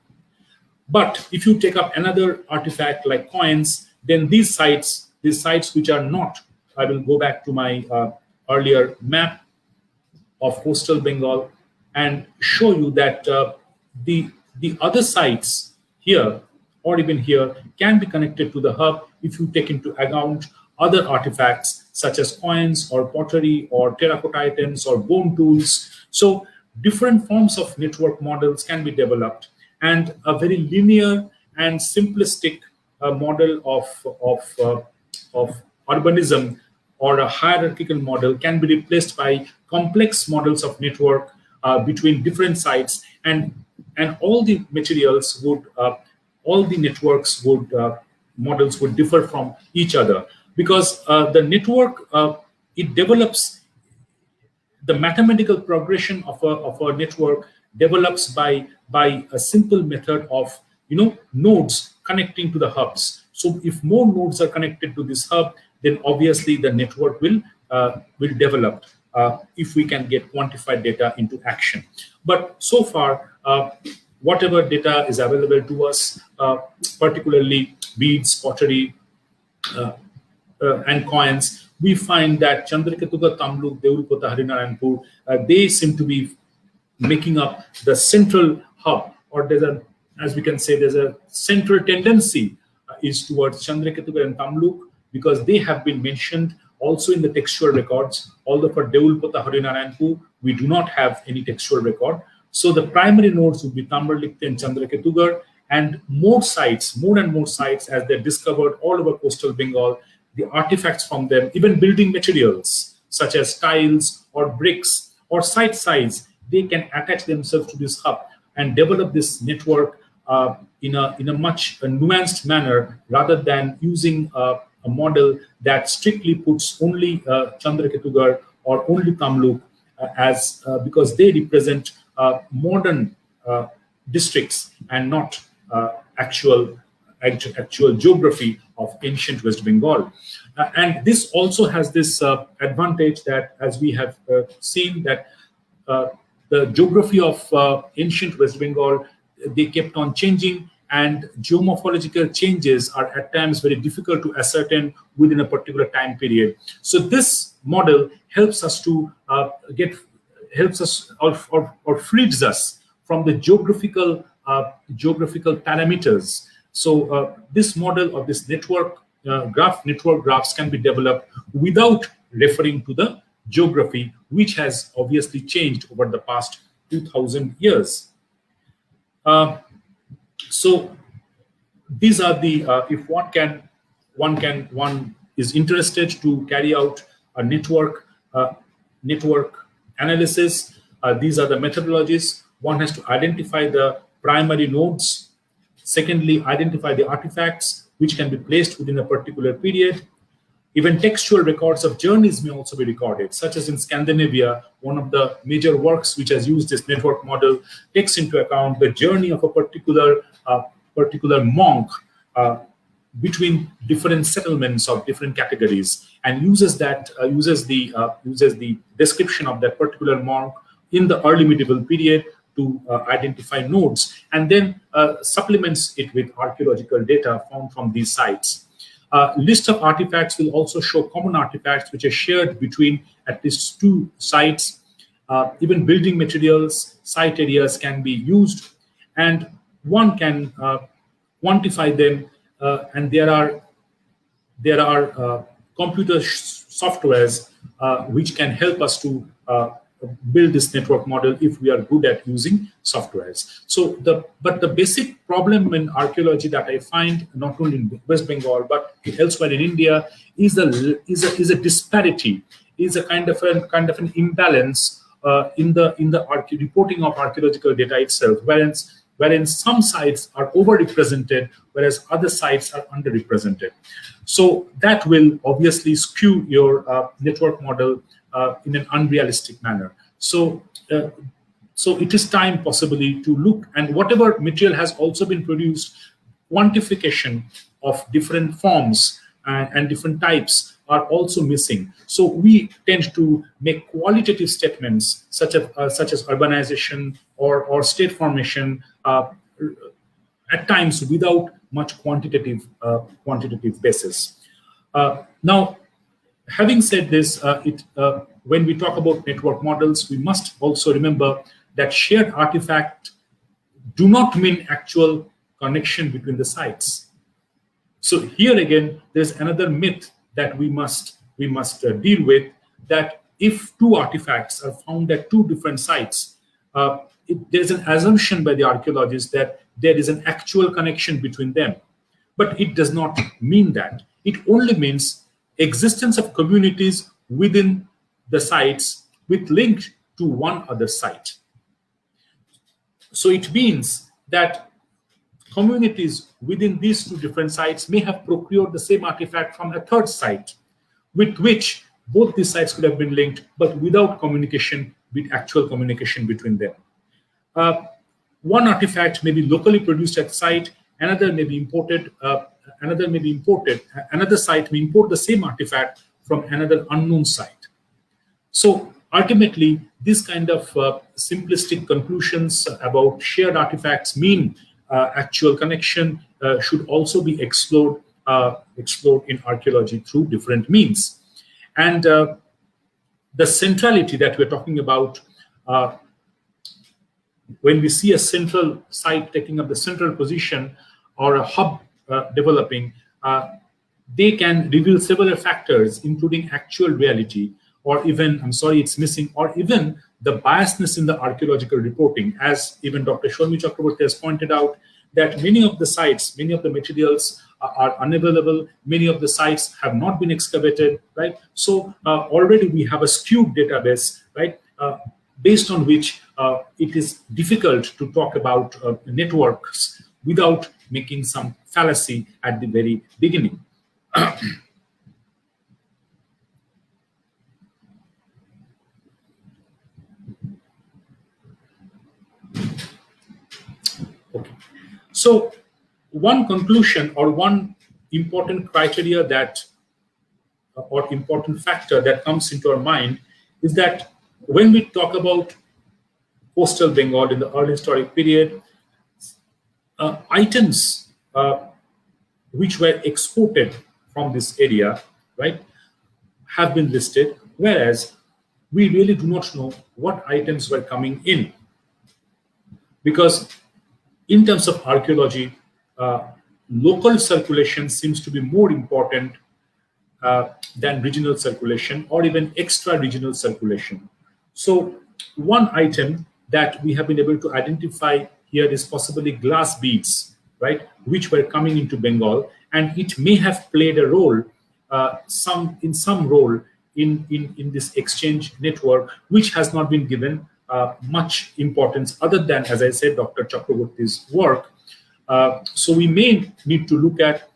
But if you take up another artifact like coins, then these sites which are not, I will go back to my earlier map of coastal Bengal and show you that the other sites here, or even here, can be connected to the hub if you take into account other artifacts such as coins or pottery or terracotta items or bone tools. So different forms of network models can be developed, and a very linear and simplistic model of urbanism, or a hierarchical model, can be replaced by complex models of network between different sites, and all the materials would, all the networks would, models would differ from each other, because the network, it develops, the mathematical progression of a network develops by a simple method of nodes connecting to the hubs. So if more nodes are connected to this hub, then obviously the network will develop if we can get quantified data into action. But so far, whatever data is available to us, particularly beads, pottery, and coins, we find that Chandrakituga, Tamluk, Deulpata, Harinarayanpur, they seem to be making up the central hub, or as we can say, there's a central tendency is towards Chandrakituga and Tamluk, because they have been mentioned also in the textual records. Although for Deulpata, Harinarayanpur, we do not have any textual record. So the primary nodes would be Tambalipti and Chandrakitugar, and more and more sites as they're discovered all over coastal Bengal, the artifacts from them, even building materials such as tiles or bricks or site size, they can attach themselves to this hub and develop this network in a much nuanced manner, rather than using a model that strictly puts only Chandrakitugar or only Tamluk because they represent modern districts and not actual geography of ancient West Bengal. And this also has this advantage that, as we have seen, that the geography of ancient West Bengal, they kept on changing, and geomorphological changes are at times very difficult to ascertain within a particular time period. So this model helps us to helps us or frees us from the geographical parameters. So this model or this network graphs can be developed without referring to the geography, which has obviously changed over the past 2000 years. So these are the if one is interested to carry out a network analysis, these are the methodologies. One has to identify the primary nodes. Secondly, identify the artifacts which can be placed within a particular period. Even textual records of journeys may also be recorded, such as in Scandinavia, one of the major works which has used this network model takes into account the journey of a particular monk between different settlements of different categories, and uses the description of that particular monk in the early medieval period to identify nodes, and then supplements it with archaeological data found from these sites. List of artifacts will also show common artifacts which are shared between at least two sites. Even building materials, site areas can be used, and one can quantify them. And there are computer softwares which can help us to build this network model if we are good at using softwares. So but the basic problem in archaeology that I find not only in West Bengal but elsewhere in India is a disparity, is a kind of an imbalance in the reporting of archaeological data itself, wherein some sites are overrepresented, whereas other sites are underrepresented. So that will obviously skew your network model in an unrealistic manner. So it is time possibly to look, and whatever material has also been produced, quantification of different forms and different types are also missing. So we tend to make qualitative statements such as urbanization or state formation at times without much quantitative basis. Now, having said this, when we talk about network models, we must also remember that shared artifact do not mean actual connection between the sites. So here again, there's another myth that we must deal with, that if two artifacts are found at two different sites, there's an assumption by the archaeologists that there is an actual connection between them. But it does not mean that. It only means existence of communities within the sites with link to one other site. So it means that communities within these two different sites may have procured the same artifact from a third site, with which both these sites could have been linked, but without actual communication between them. One artifact may be locally produced at site, another may be imported, another site may import the same artifact from another unknown site. So ultimately, this kind of simplistic conclusions about shared artifacts mean actual connection should also be explored in archaeology through different means. And the centrality that we're talking about, when we see a central site taking up the central position or a hub developing, they can reveal several factors, including actual reality, or even, I'm sorry, it's missing, or even the biasness in the archaeological reporting, as even Dr. Sharmi Chakraborty has pointed out, that many of the sites, many of the materials are unavailable, many of the sites have not been excavated, right? So already we have a skewed database, right, based on which it is difficult to talk about networks without making some fallacy at the very beginning. Okay. So one conclusion or one important criteria that, or important factor that comes into our mind is that when we talk about coastal Bengal in the early historic period, items which were exported from this area, right, have been listed, whereas we really do not know what items were coming in. Because in terms of archaeology, local circulation seems to be more important than regional circulation or even extra regional circulation. So one item that we have been able to identify here is possibly glass beads, right, which were coming into Bengal, and it may have played a role, some role in this exchange network, which has not been given much importance other than, as I said, Dr. Chakraborty's work. So we may need to look at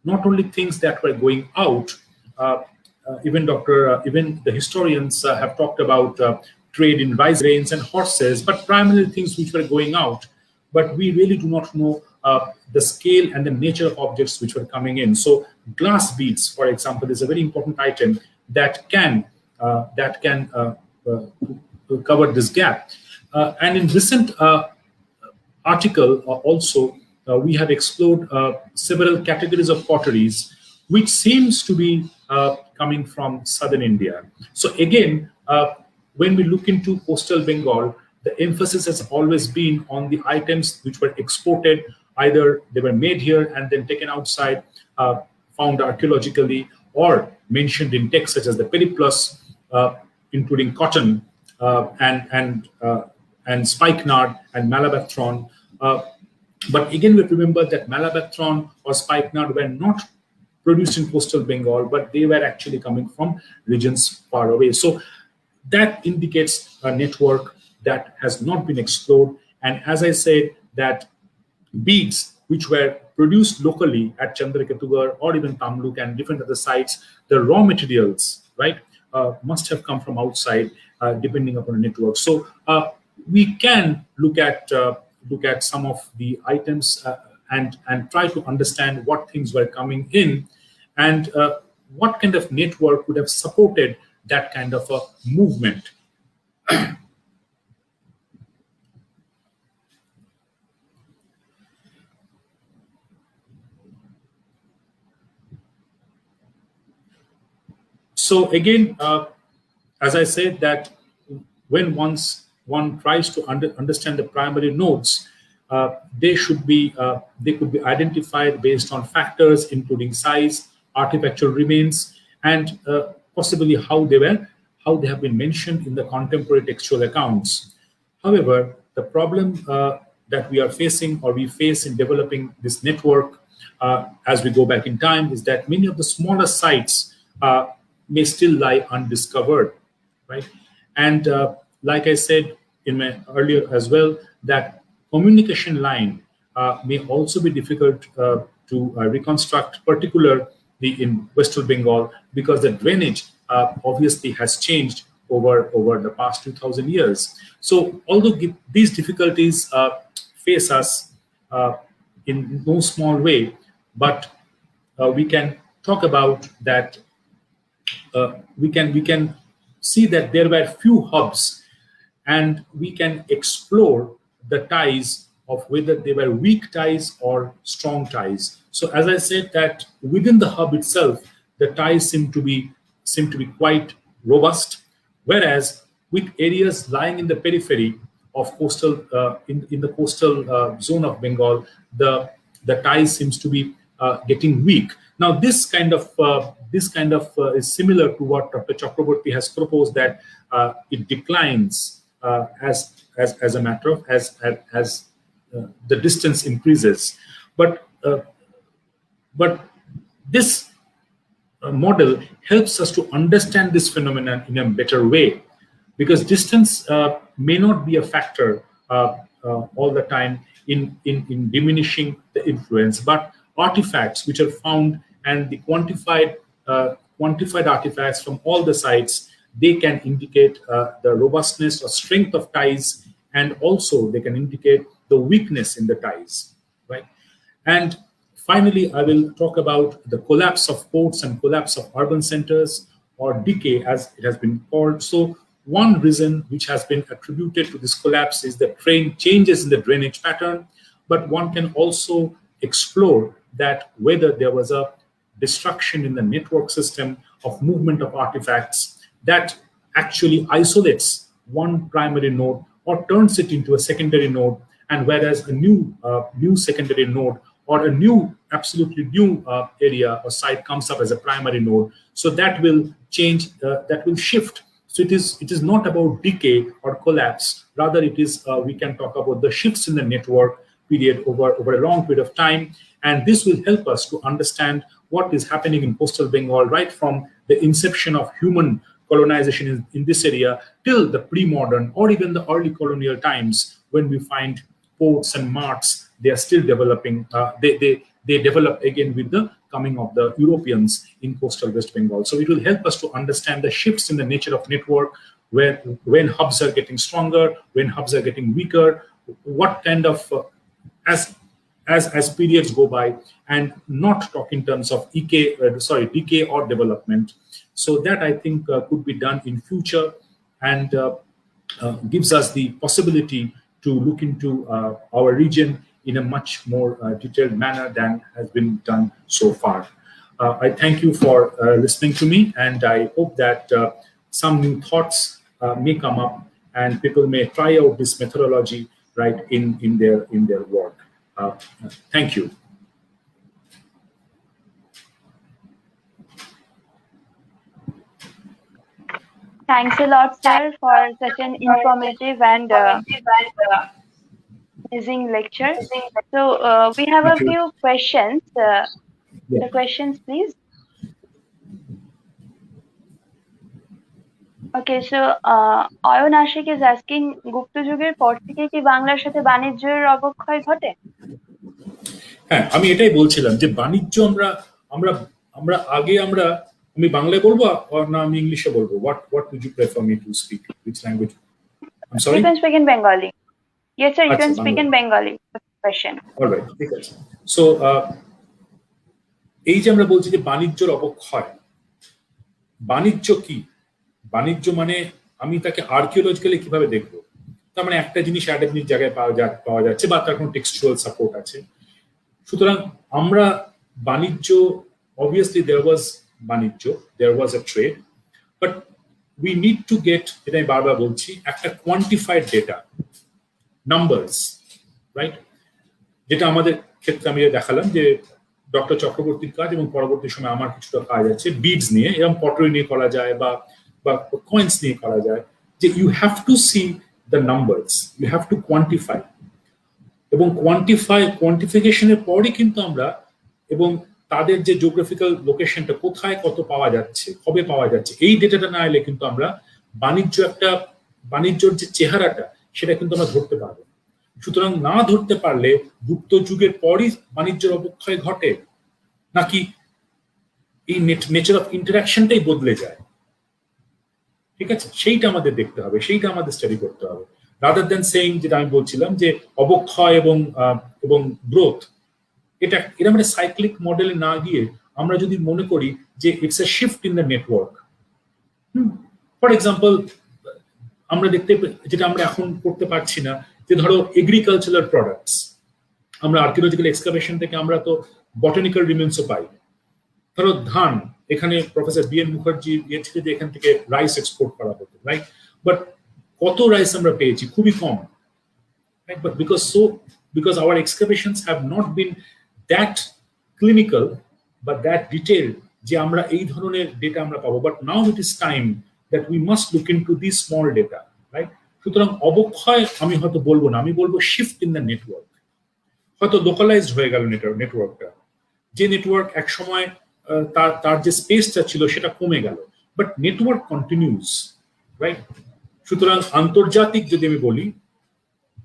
not only things that were going out, even the historians have talked about trade in rice grains and horses, but primarily things which were going out. But we really do not know the scale and the nature of objects which were coming in. So glass beads, for example, is a very important item that can cover this gap. And in recent article also, we have explored several categories of potteries, which seems to be coming from southern India. So again, when we look into coastal Bengal, the emphasis has always been on the items which were exported. Either they were made here and then taken outside, found archaeologically, or mentioned in texts such as the Periplus, including cotton and spikenard and malabathron. But again, we have to remember that malabathron or spikenard were not produced in coastal Bengal, but they were actually coming from regions far away. So that indicates a network that has not been explored. And as I said, that beads which were produced locally at Chandrakitugar or even Tamluk and different other sites, the raw materials, right, must have come from outside, depending upon a network. So we can look at some of the items and try to understand what things were coming in and what kind of network would have supported that kind of a movement. So again, as I said, that when one tries to understand the primary nodes, they could be identified based on factors including size, artifactual remains, and possibly how they have been mentioned in the contemporary textual accounts. However, the problem that we are facing or we face in developing this network as we go back in time is that many of the smaller sites may still lie undiscovered, right? And like I said in my earlier as well, that communication line may also be difficult to reconstruct, particularly in Western Bengal, because the drainage obviously has changed over the past 2,000 years. So although these difficulties face us in no small way, but we can talk about that. We can see that there were few hubs, and we can explore the ties of whether they were weak ties or strong ties. So as I said, that within the hub itself, the ties seem to be quite robust, whereas with areas lying in the periphery of coastal in the coastal zone of Bengal, the ties seems to be getting weak. Now this kind of is similar to what Dr. Chakraborty has proposed, that it declines as a matter of as the distance increases, but this model helps us to understand this phenomenon in a better way, because distance may not be a factor all the time in diminishing the influence, but artifacts which are found and the quantified artifacts from all the sites, they can indicate the robustness or strength of ties, and also they can indicate the weakness in the ties, right? And finally, I will talk about the collapse of ports and collapse of urban centers, or decay as it has been called. So one reason which has been attributed to this collapse is the changes in the drainage pattern, but one can also explore that whether there was a destruction in the network system of movement of artifacts that actually isolates one primary node or turns it into a secondary node, and whereas a new secondary node or a new absolutely new area or site comes up as a primary node, so that will change, that will shift. So it is not about decay or collapse, rather it is we can talk about the shifts in the network period over a long period of time, and this will help us to understand what is happening in coastal Bengal right from the inception of human colonization in this area till the pre-modern or even the early colonial times, when we find ports and marts. They are still developing. They develop again with the coming of the Europeans in coastal West Bengal. So it will help us to understand the shifts in the nature of network, when hubs are getting stronger, when hubs are getting weaker, what kind of as periods go by, and not talk in terms of decay or development. So that I think could be done in future, and gives us the possibility to look into our region in a much more detailed manner than has been done so far. I thank you for listening to me, and I hope that some new thoughts may come up, and people may try out this methodology right in their work. Thank you. Thanks a lot, sir, for such an informative and amazing lecture. So we have a Thank you. few questions. Yeah. The questions, please. Okay, so Ayon Ashik is asking, গুপ্ত যুগের পর থেকে কি বাংলার সাথে বাণিজ্যের অবক্ষয় ঘটে? হ্যাঁ, আমি এটাই বলছিলাম যে বাণিজ্য আমরা আমি বাংলায় বলবো না আমি ইংলিশে বলবো? What would you prefer me to speak? Which language? I'm sorry? You can speak in Bengali. Yes, sir, you আচ্ছা, can speak in Bengali. Question. All right, ঠিক আছে। So এই যে আমরা বলছি যে বাণিজ্যের অবক্ষয়, বাণিজ্য কি? বাণিজ্য মানে আমি তাকে আর্কিওলজিক্যালি কিভাবে দেখবো? তার মানে একটা জিনিস একটা জিনিস জায়গায় পাওয়া যাচ্ছে, বা তার কোনো টেক্সচুয়াল সাপোর্ট আছে। সুতরাং আমরা বাণিজ্য, obviously there was বাণিজ্য, there was a trade, but we need to get, যেটা আমি বারবার বলছি, একটা কোয়ান্টিফাইড ডেটা, নাম্বারস, রাইট? যেটা আমাদের ক্ষেত্রে আমি দেখালাম যে ডক্টর চক্রবর্তীর কাজ এবং পরবর্তী সময় আমার কিছুটা কাজ আছে বিডস নিয়ে, এরকম পটরি নিয়ে করা যায় বা কয়েন্স নিয়ে করা যায়, যে you have to see the numbers, you have to quantify, এবং কোয়ান্টিফিকেশনের পরই কিন্তু আমরা, এবং তাদের যে জিওগ্রাফিক্যাল লোকেশনটা কোথায় কত পাওয়া যাচ্ছে, কবে পাওয়া যাচ্ছে, এই ডেটাটা না এলে কিন্তু আমরা বাণিজ্যর যে চেহারাটা সেটা কিন্তু আমরা ধরতে পারবো। সুতরাং না ধরতে পারলে গুপ্ত যুগের পরই বাণিজ্যের অবক্ষয় ঘটে, নাকি এই নেচার অফ ইন্টারাকশনটাই বদলে যায়, ঠিক আছে? সেইটা আমাদের দেখতে হবে, সেইটা আমাদের স্টাডি করতে হবে, রাদার দ্যান সেইং, যেটা আমি বলছিলাম যে অবক্ষয় এবং গ্রোথ, এটা মানে সাইক্লিক মডেলে না গিয়ে আমরা যদি মনে করি যে it's a shift in the network. For example, আমরা যেটা আমরা এখন করতে পারছি না, যে ধরো এগ্রিকালচারাল প্রোডাক্টস, আমরা আর্কিওলজিক্যাল এক্সকাভেশন থেকে আমরা তো বটানিক্যাল রিমেন্সও পাই। ধরো ধান, এখানে প্রফেসর BN মুখার্জি ছিল যে এখান থেকে রাইস এক্সপোর্ট করা হতো, রাইট? বাট কত রাইস আমরা পেয়েছি? খুবই কম, right? But because our excavations have not been that clinical but that detailed যে আমরা এই ধরনের ডেটা আমরা পাবো। But now it is time that we must look into these small data, right? সুতরাং অবক্ষয় আমি হয়তো বলবো না, আমি বলবো শিফট ইন দ্য নেটওয়ার্ক। হয়তো লোকালাইজড হয়ে গেল নেটওয়ার্কটা, যে নেটওয়ার্ক এক সময় তার যে স্পেসটা ছিল সেটা কমে গেল, বাট নেটওয়ার্ক কন্টিনিউস, রাইট? সুতরাং আন্তর্জাতিক যদি আমি বলি,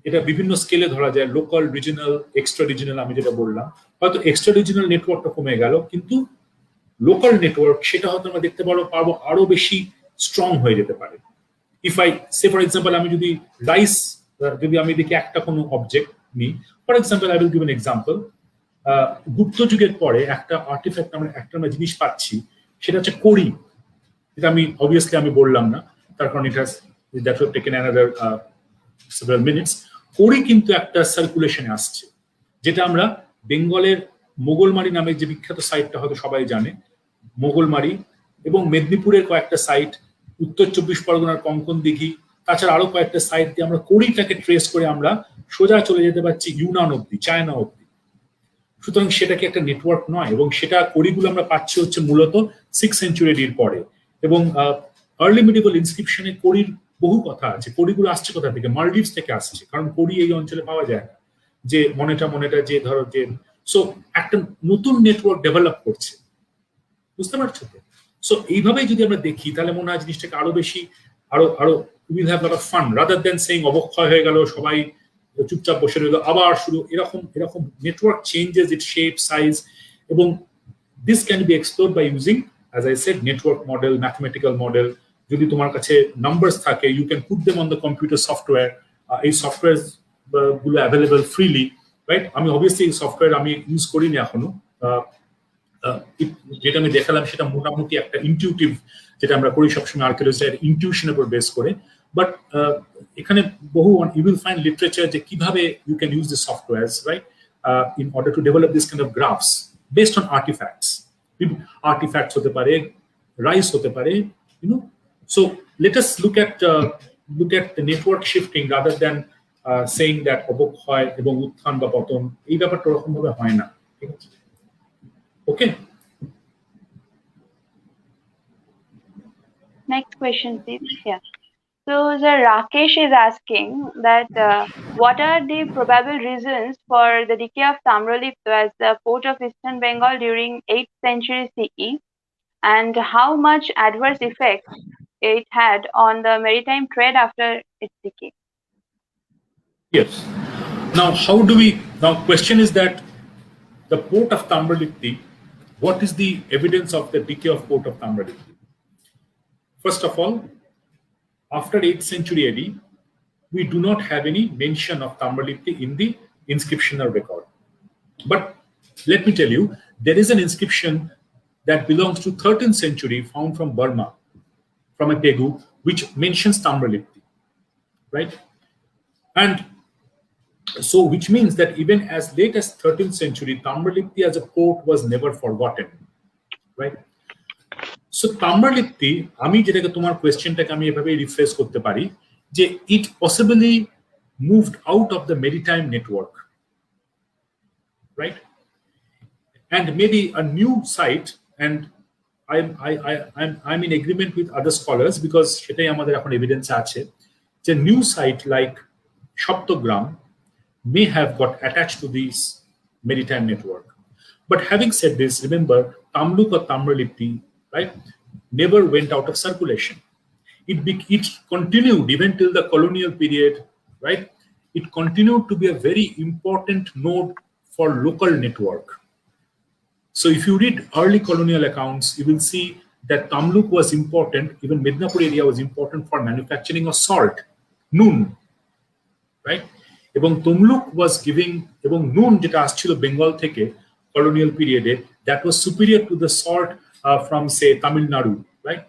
এটা বিভিন্ন স্কেলে ধরা যায়, লোকাল, রিজিনাল, এক্সট্রা রিজিনাল। আমি যেটা বললাম, হয়তো এক্সট্রা রিজিনাল নেটওয়ার্কটা কমে গেল, কিন্তু লোকাল নেটওয়ার্ক সেটা হয়তো আমরা দেখতে পারবো আরো বেশি স্ট্রং হয়ে যেতে পারে। If I say for example, আমি যদি রাইস, যদি আমি দেখি একটা কোনো অবজেক্ট নিই, for example I will give an example, Gupta যুগের পরে একটা আর্টিফ্যাক্ট আমরা জিনিস পাচ্ছি, সেটা হচ্ছে কড়ি। এটা আমি অবভিয়াসলি আমি বললাম না, তার কারণ এটা that will have taken another several minutes. করি কিন্তু একটা সার্কুলেশনে আসছে, যেটা আমরা বেঙ্গলের মোগলমারি নামে যে বিখ্যাত সাইটটা হয়তো সবাই জানে, মোগলমারি এবং মেদিনীপুরের কয়েকটা সাইট, উত্তর চব্বিশ পরগনার কঙ্কন দিঘি, তাছাড়া আরো কয়েকটা সাইট দিয়ে আমরা করিটাকে ট্রেস করে আমরা সোজা চলে যেতে পারছি ইউনান অব্দি, চায়না অব্দি। সুতরাং সেটা কি একটা নেটওয়ার্ক নয়? এবং সেটা করিগুলো আমরা পাচ্ছি হচ্ছে মূলত 6th সেঞ্চুরির পরে। এবং আর্লি মিডিভেল ইনস্ক্রিপশনে করির বহু কথা আছে। করিগুলো আসছে কোথা থেকে? মালদ্বীপস থেকে আসছে, কারণ করি এই অঞ্চলে পাওয়া যায় না। যে মনেটা যে ধরো যে, সো একটা নতুন নেটওয়ার্ক ডেভেলপ করছে, বুঝতে পারছো তো? সো এইভাবেই যদি আমরা দেখি তাহলে মনে হয় জিনিসটাকে আরো বেশি আরো আরো will have lot of fun rather than saying অবক্ষয় হয়ে গেল, সবাই চুপচাপ বসে রইল, আবার শুরু। এরকম network changes it shape, size, এবং this can be explore by using, as I said, network model, mathematical model. যদি তোমার কাছে নাম্বারস থাকে, you can put them on the computer software. এই সফটওয়্যার গুলো অ্যাভেলেবল ফ্রিলি, রাইট? আমি obviously এই software আমি ইউজ করিনি এখনো। যেটা আমি দেখালাম সেটা মোটামুটি একটা ইনটিউটিভ, যেটা আমরা করি সবসময় আর্কিওলজির ইনটিউশনের উপর বেস করে। বাট এখানে বহু ইউ উইল ফাইন্ড লিটারেচার যে কিভাবে you can use this softwares, right, in order to develop this kind of graphs based on artifacts. Artifacts হতে পারে, রাইস হতে পারে, you know. So let us look at the network shifting rather than saying that অবক্ষয় এবং উত্থান বা পতন এই ব্যাপারটা ওরকম ভাবে হয় না, ঠিক আছে? Okay. Next question, please. Yeah. So, the Rakesh is asking that what are the probable reasons for the decay of Tamralipto as the port of Eastern Bengal during 8th century CE, and how much adverse effect it had on the maritime trade after its decay? Yes. Now, now question is that the port of Tamralipti, what is the evidence of the decay of port of Tamralipti? First of all, after 8th century AD, we do not have any mention of Tamralipti in the inscriptional record. But let me tell you, there is an inscription that belongs to 13th century found from Burma, from a Tegu, which mentions Tamralipti, right? And so, which means that even as late as 13th century, Tamralipti as a port was never forgotten, right? So, Tamralipti, আমি যেটাকে তোমার কোয়েশ্চেনটাকে আমি এভাবে refresh করতে পারি যে it possibly moved out of the maritime network, right? And maybe a new site, and I'm in agreement with other scholars because সেটাই আমাদের এখন এভিডেন্স আছে যে new site like Shaptogram may have got attached to this maritime network. But having said this, remember, Tamluk or Tamralipti, right, never went out of circulation. It continued even till the colonial period, right? It continued to be a very important node for local network. So if you read early colonial accounts, you will see that Tamluk was important, even Midnapur area was important for manufacturing of salt, noon, right? এবং তমলুক ওয়াজ giving, এবং নুন যেটা আসছিল বেঙ্গল থেকে colonial পিরিয়ডে, that was superior to the salt from say Tamil Nadu, right?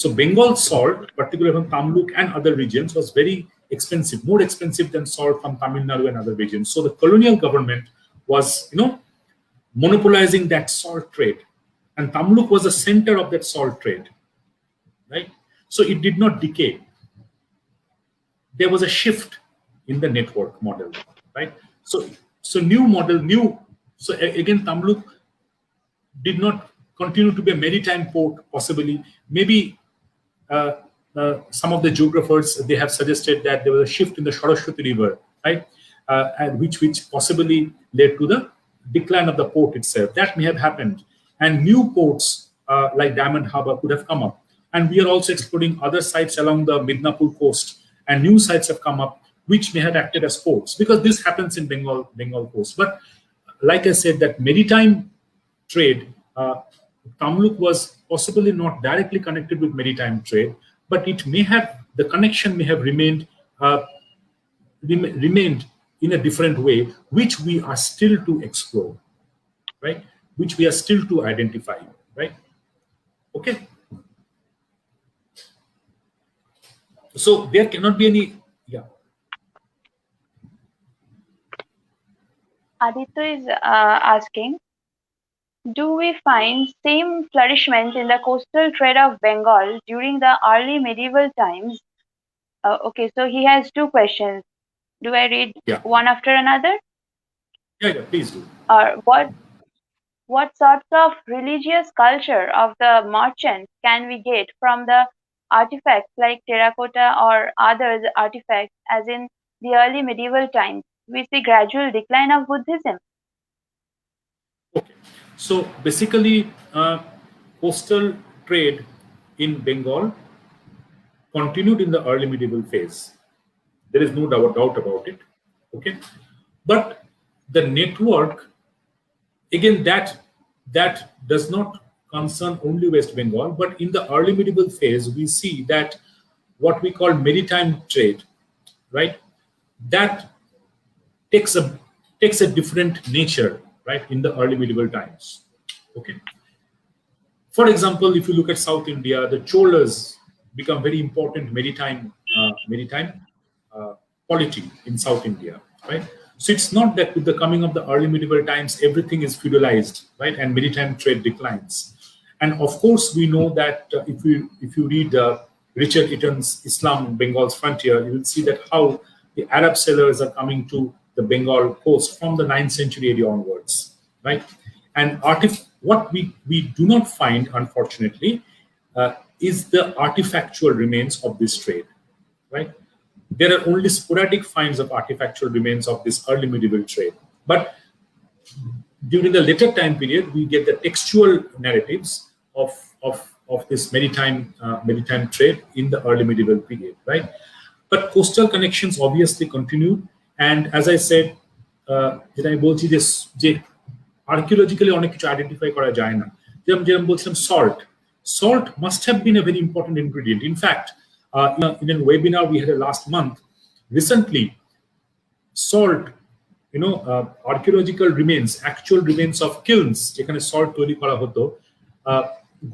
So Bengal salt, particular from Tamluk and other reasons, was very expensive, more expensive than salt from Tamil Nadu and other regions. So the colonial government was, monopolizing that salt trade, and Tamluk was the center of that salt trade, right? So it did not decay. There was a shift in the network model, right? So new model, so again, Tamluk did not continue to be a maritime port, possibly. Maybe some of the geographers, they have suggested that there was a shift in the Saraswati River, right? And which possibly led to the decline of the port itself. That may have happened. And new ports like Diamond Harbour could have come up. And we are also exploring other sites along the Midnapur coast, and new sites have come up which may have acted as ports, because this happens in Bengal coast. But like I said, that maritime trade, Tamluk was possibly not directly connected with maritime trade, but the connection may have remained in a different way, which we are still to explore, right? Which we are still to identify, right? Okay. So there cannot be any. Yeah. Aditya is asking, do we find same flourishment in the coastal trade of Bengal during the early medieval times? Okay, so he has two questions. Do I read Yeah. one after another? Yeah. Please do. Or what sorts of religious culture of the merchants can we get from the artifacts like terracotta or other artifacts as in the early medieval times? We see gradual decline of Buddhism. Okay. So basically, coastal trade in Bengal continued in the early medieval phase. There is no doubt about it. Okay. But the network, again, that does not concern only West Bengal, but in the early medieval phase, we see that what we call maritime trade, right? That takes a different nature, right, in the early medieval times. Okay. For example, if you look at South India, the Cholas become very important maritime polity in South India, right? So it's not that with the coming of the early medieval times, everything is feudalized, right, and maritime trade declines. And of course, we know that if you read Richard Eaton's Islam Bengal's Frontier, you will see that how the Arab sailors are coming to the Bengal coast from the 9th century AD onwards, right? And what we do not find, unfortunately, is the artifactual remains of this trade, right? There are only sporadic finds of artifactual remains of this early medieval trade. But during the later time period, we get the textual narratives of this maritime trade in the early medieval period, right? But coastal connections obviously continued, and as I said, যেটা আমি বলছি যে archaeologically অনেক কিছু identify করা যায় না, যেরকম বলছিলাম salt must have been a very important ingredient. In fact, in a webinar we had last month, recently, salt, archaeological remains, actual remains of kilns যেখানে salt তৈরি করা হতো,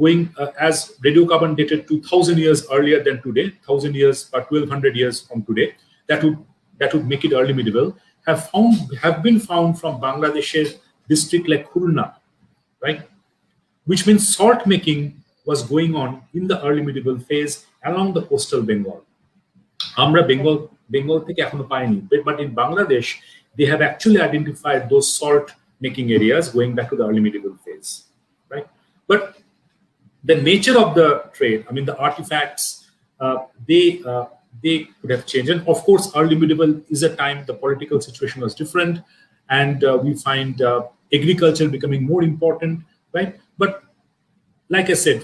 going as radiocarbon dated 2000 years earlier than today, 1000 years or 1200 years from today, that would make it early medieval, have been found from Bangladesh's district like Khulna, right? Which means salt making was going on in the early medieval phase along the coastal Bengal. Amra Bengal থেকে এখনো পাইনি, but in Bangladesh they have actually identified those salt making areas going back to the early medieval phase, right? But the nature of the trade, I mean the artifacts, they could have changed. And of course, early medieval is a time the political situation was different, and we find agriculture becoming more important, right? But like I said,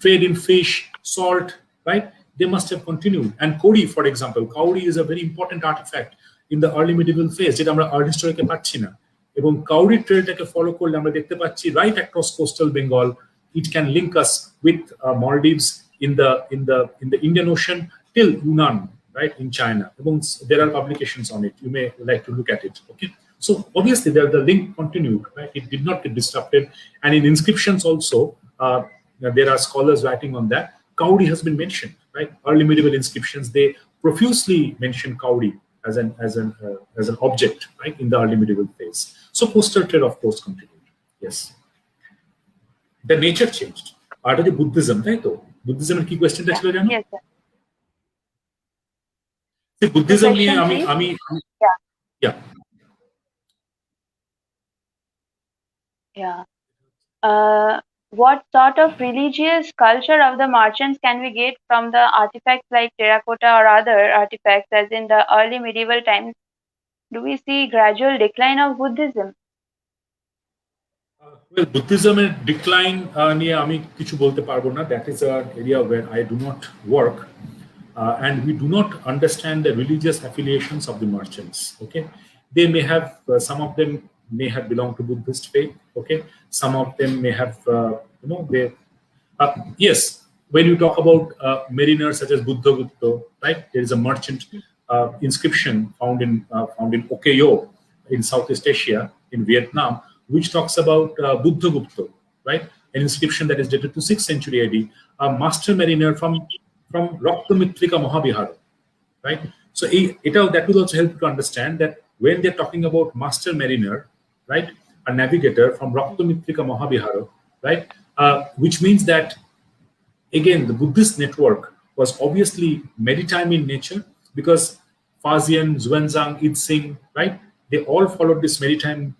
trade in fish, salt, right? They must have continued. And kauri, for example, kauri is a very important artifact in the early medieval phase, যেটা আমরা art historic পাচ্ছি না। এবং কাউরি ট্রেডটাকে follow করলে আমরা দেখতে পাচ্ছি right across coastal Bengal, it can link us with Maldives in the Indian Ocean till Yunnan, right, in China. এবং there are publications on it. You may like to look at it. Okay. So obviously the link continued, right? It did not get disrupted. And in inscriptions also, there are scholars writing on that. Kauri has been mentioned, right? Early medieval inscriptions, they profusely mention Kauri as an object, right, in the early medieval phase. So coastal trade, of course, continued. Yes. The nature changed. Art of Buddhism, right? Buddhism is key question. Yes, sir. The Buddhism, yeah. What sort of religious culture of the merchants can we get from the artifacts like terracotta or other artifacts as in the early medieval times? Do we see gradual decline of Buddhism? Well, Buddhism decline নিয়ে আমি কিছু বলতে পারবো না. That is an area where I do not work, and we do not understand the religious affiliations of the merchants. Okay, they may have some of them may have belonged to Buddhist faith. Okay, some of them may have they yes. When you talk about mariners such as Buddhagupta, right? There is a merchant inscription found in Okayo in Southeast Asia, in Vietnam, which talks about Buddhagupta, right? An inscription that is dated to 6th century AD, a master mariner from from Raktomitrika Mahabihar, right? So that will also help you to understand that when they're talking about master mariner, right, a navigator from Raktomitrika Mahabihar, right, which means that again the Buddhist network was obviously maritime in nature because Faxian, Xuanzang, Itzing, right, they all followed this maritime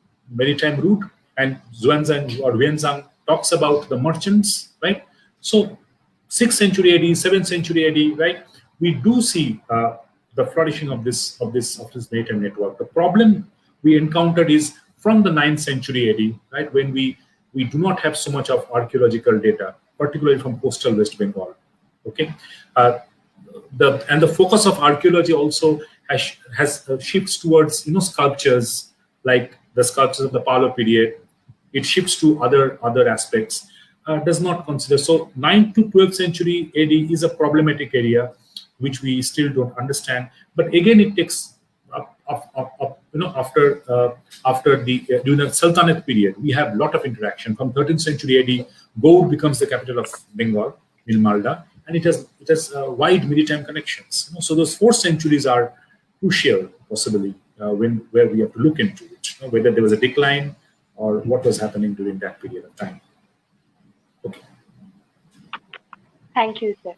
route, and Xuanzang or Yuanzang talks about the merchants, right? So 6th century AD, 7th century AD, right? We do see the flourishing of this maritime network. The problem we encountered is from the 9th century AD, right, when we do not have so much of archaeological data, particularly from coastal West Bengal. Okay, the focus of archaeology also has shifts towards sculptures like the sculptures of the Palo period. It shifts to other aspects. Does not consider. So 9th to 12th century AD is a problematic area which we still don't understand. But again, it takes after the during the Sultanate period, we have a lot of interaction. From 13th century AD, Gaur becomes the capital of Bengal in Malda, and it has wide maritime connections. So those 4 centuries are crucial, possibly where we have to look into it, whether there was a decline or what was happening during that period of time. Okay. Thank you, sir.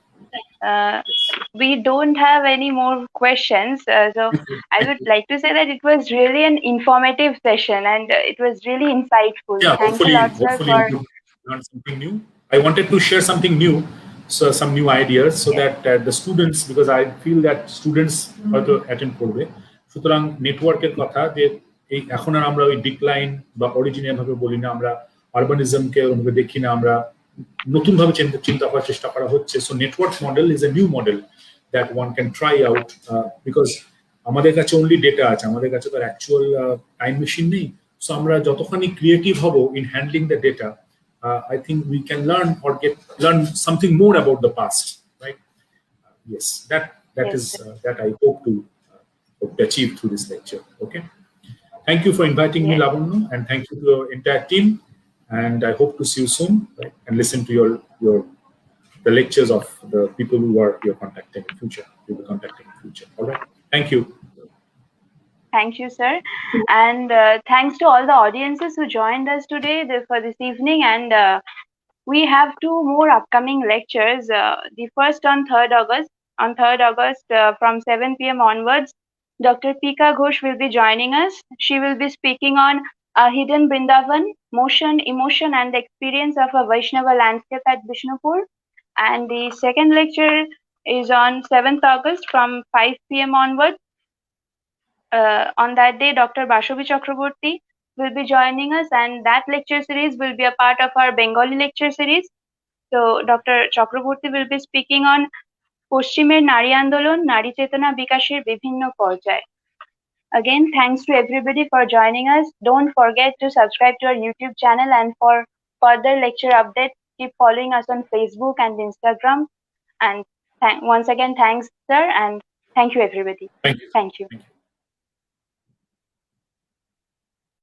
We don't have any more questions, so I would like to say that it was really an informative session and it was really insightful. Yeah, Thanks a lot, sir, hopefully for you learn something new. I wanted to share something new, so some new ideas, so that the students, because I feel that students হয়তো attend করবে, সুতরাং নেটওয়ার্কের কথা যে এই এখন আর আমরা ওই ডিক্লাইন বা অরিজিনাল ভাবে বলি না, আমরা আরবানিজমকে ওভাবে দেখি না, আমরা নতুন ভাবে চিন্তা করার চেষ্টা করা হচ্ছে. So network model is a new model that one can try out, because আমাদের কাছে অনলি ডেটা আছে, আমাদের কাছে তো অ্যাকচুয়াল টাইম মেশিন নেই. সো আমরা যতখানি ক্রিয়েটিভ হব in handling the data, I think we can learn something more about the past, right? Yes, that is that I hope to achieve through this lecture. Okay, thank you for inviting me, Lavanya, and thank you to your entire team. And I hope to see you soon, right? And listen to the lectures of the people who you're contacting in future. You'll be contacting in future. All right. Thank you. Thank you, sir. And thanks to all the audiences who joined us today for this evening. And we have 2 more upcoming lectures. The first on 3rd August. On 3rd August, from 7 p.m. onwards, Dr. Pika Ghosh will be joining us. She will be speaking on a hidden Vrindavan, motion, emotion, and the experience of a Vaishnava landscape at Bishnupur. And the second lecture is on 7th August from 5 p.m. onwards. On that day, Dr. Bashavi Chakraborty will be joining us, and that lecture series will be a part of our Bengali lecture series. So Dr. Chakraborty will be speaking on Poschimer Nari Andolon, Nari Chetana Bikashir Bibhinno Porjay. Again, thanks to everybody for joining us. Don't forget to subscribe to our YouTube channel, and for further lecture updates, keep following us on Facebook and Instagram. And once again, thanks, sir, and thank you, everybody. Thank you. Thank you. Thank you.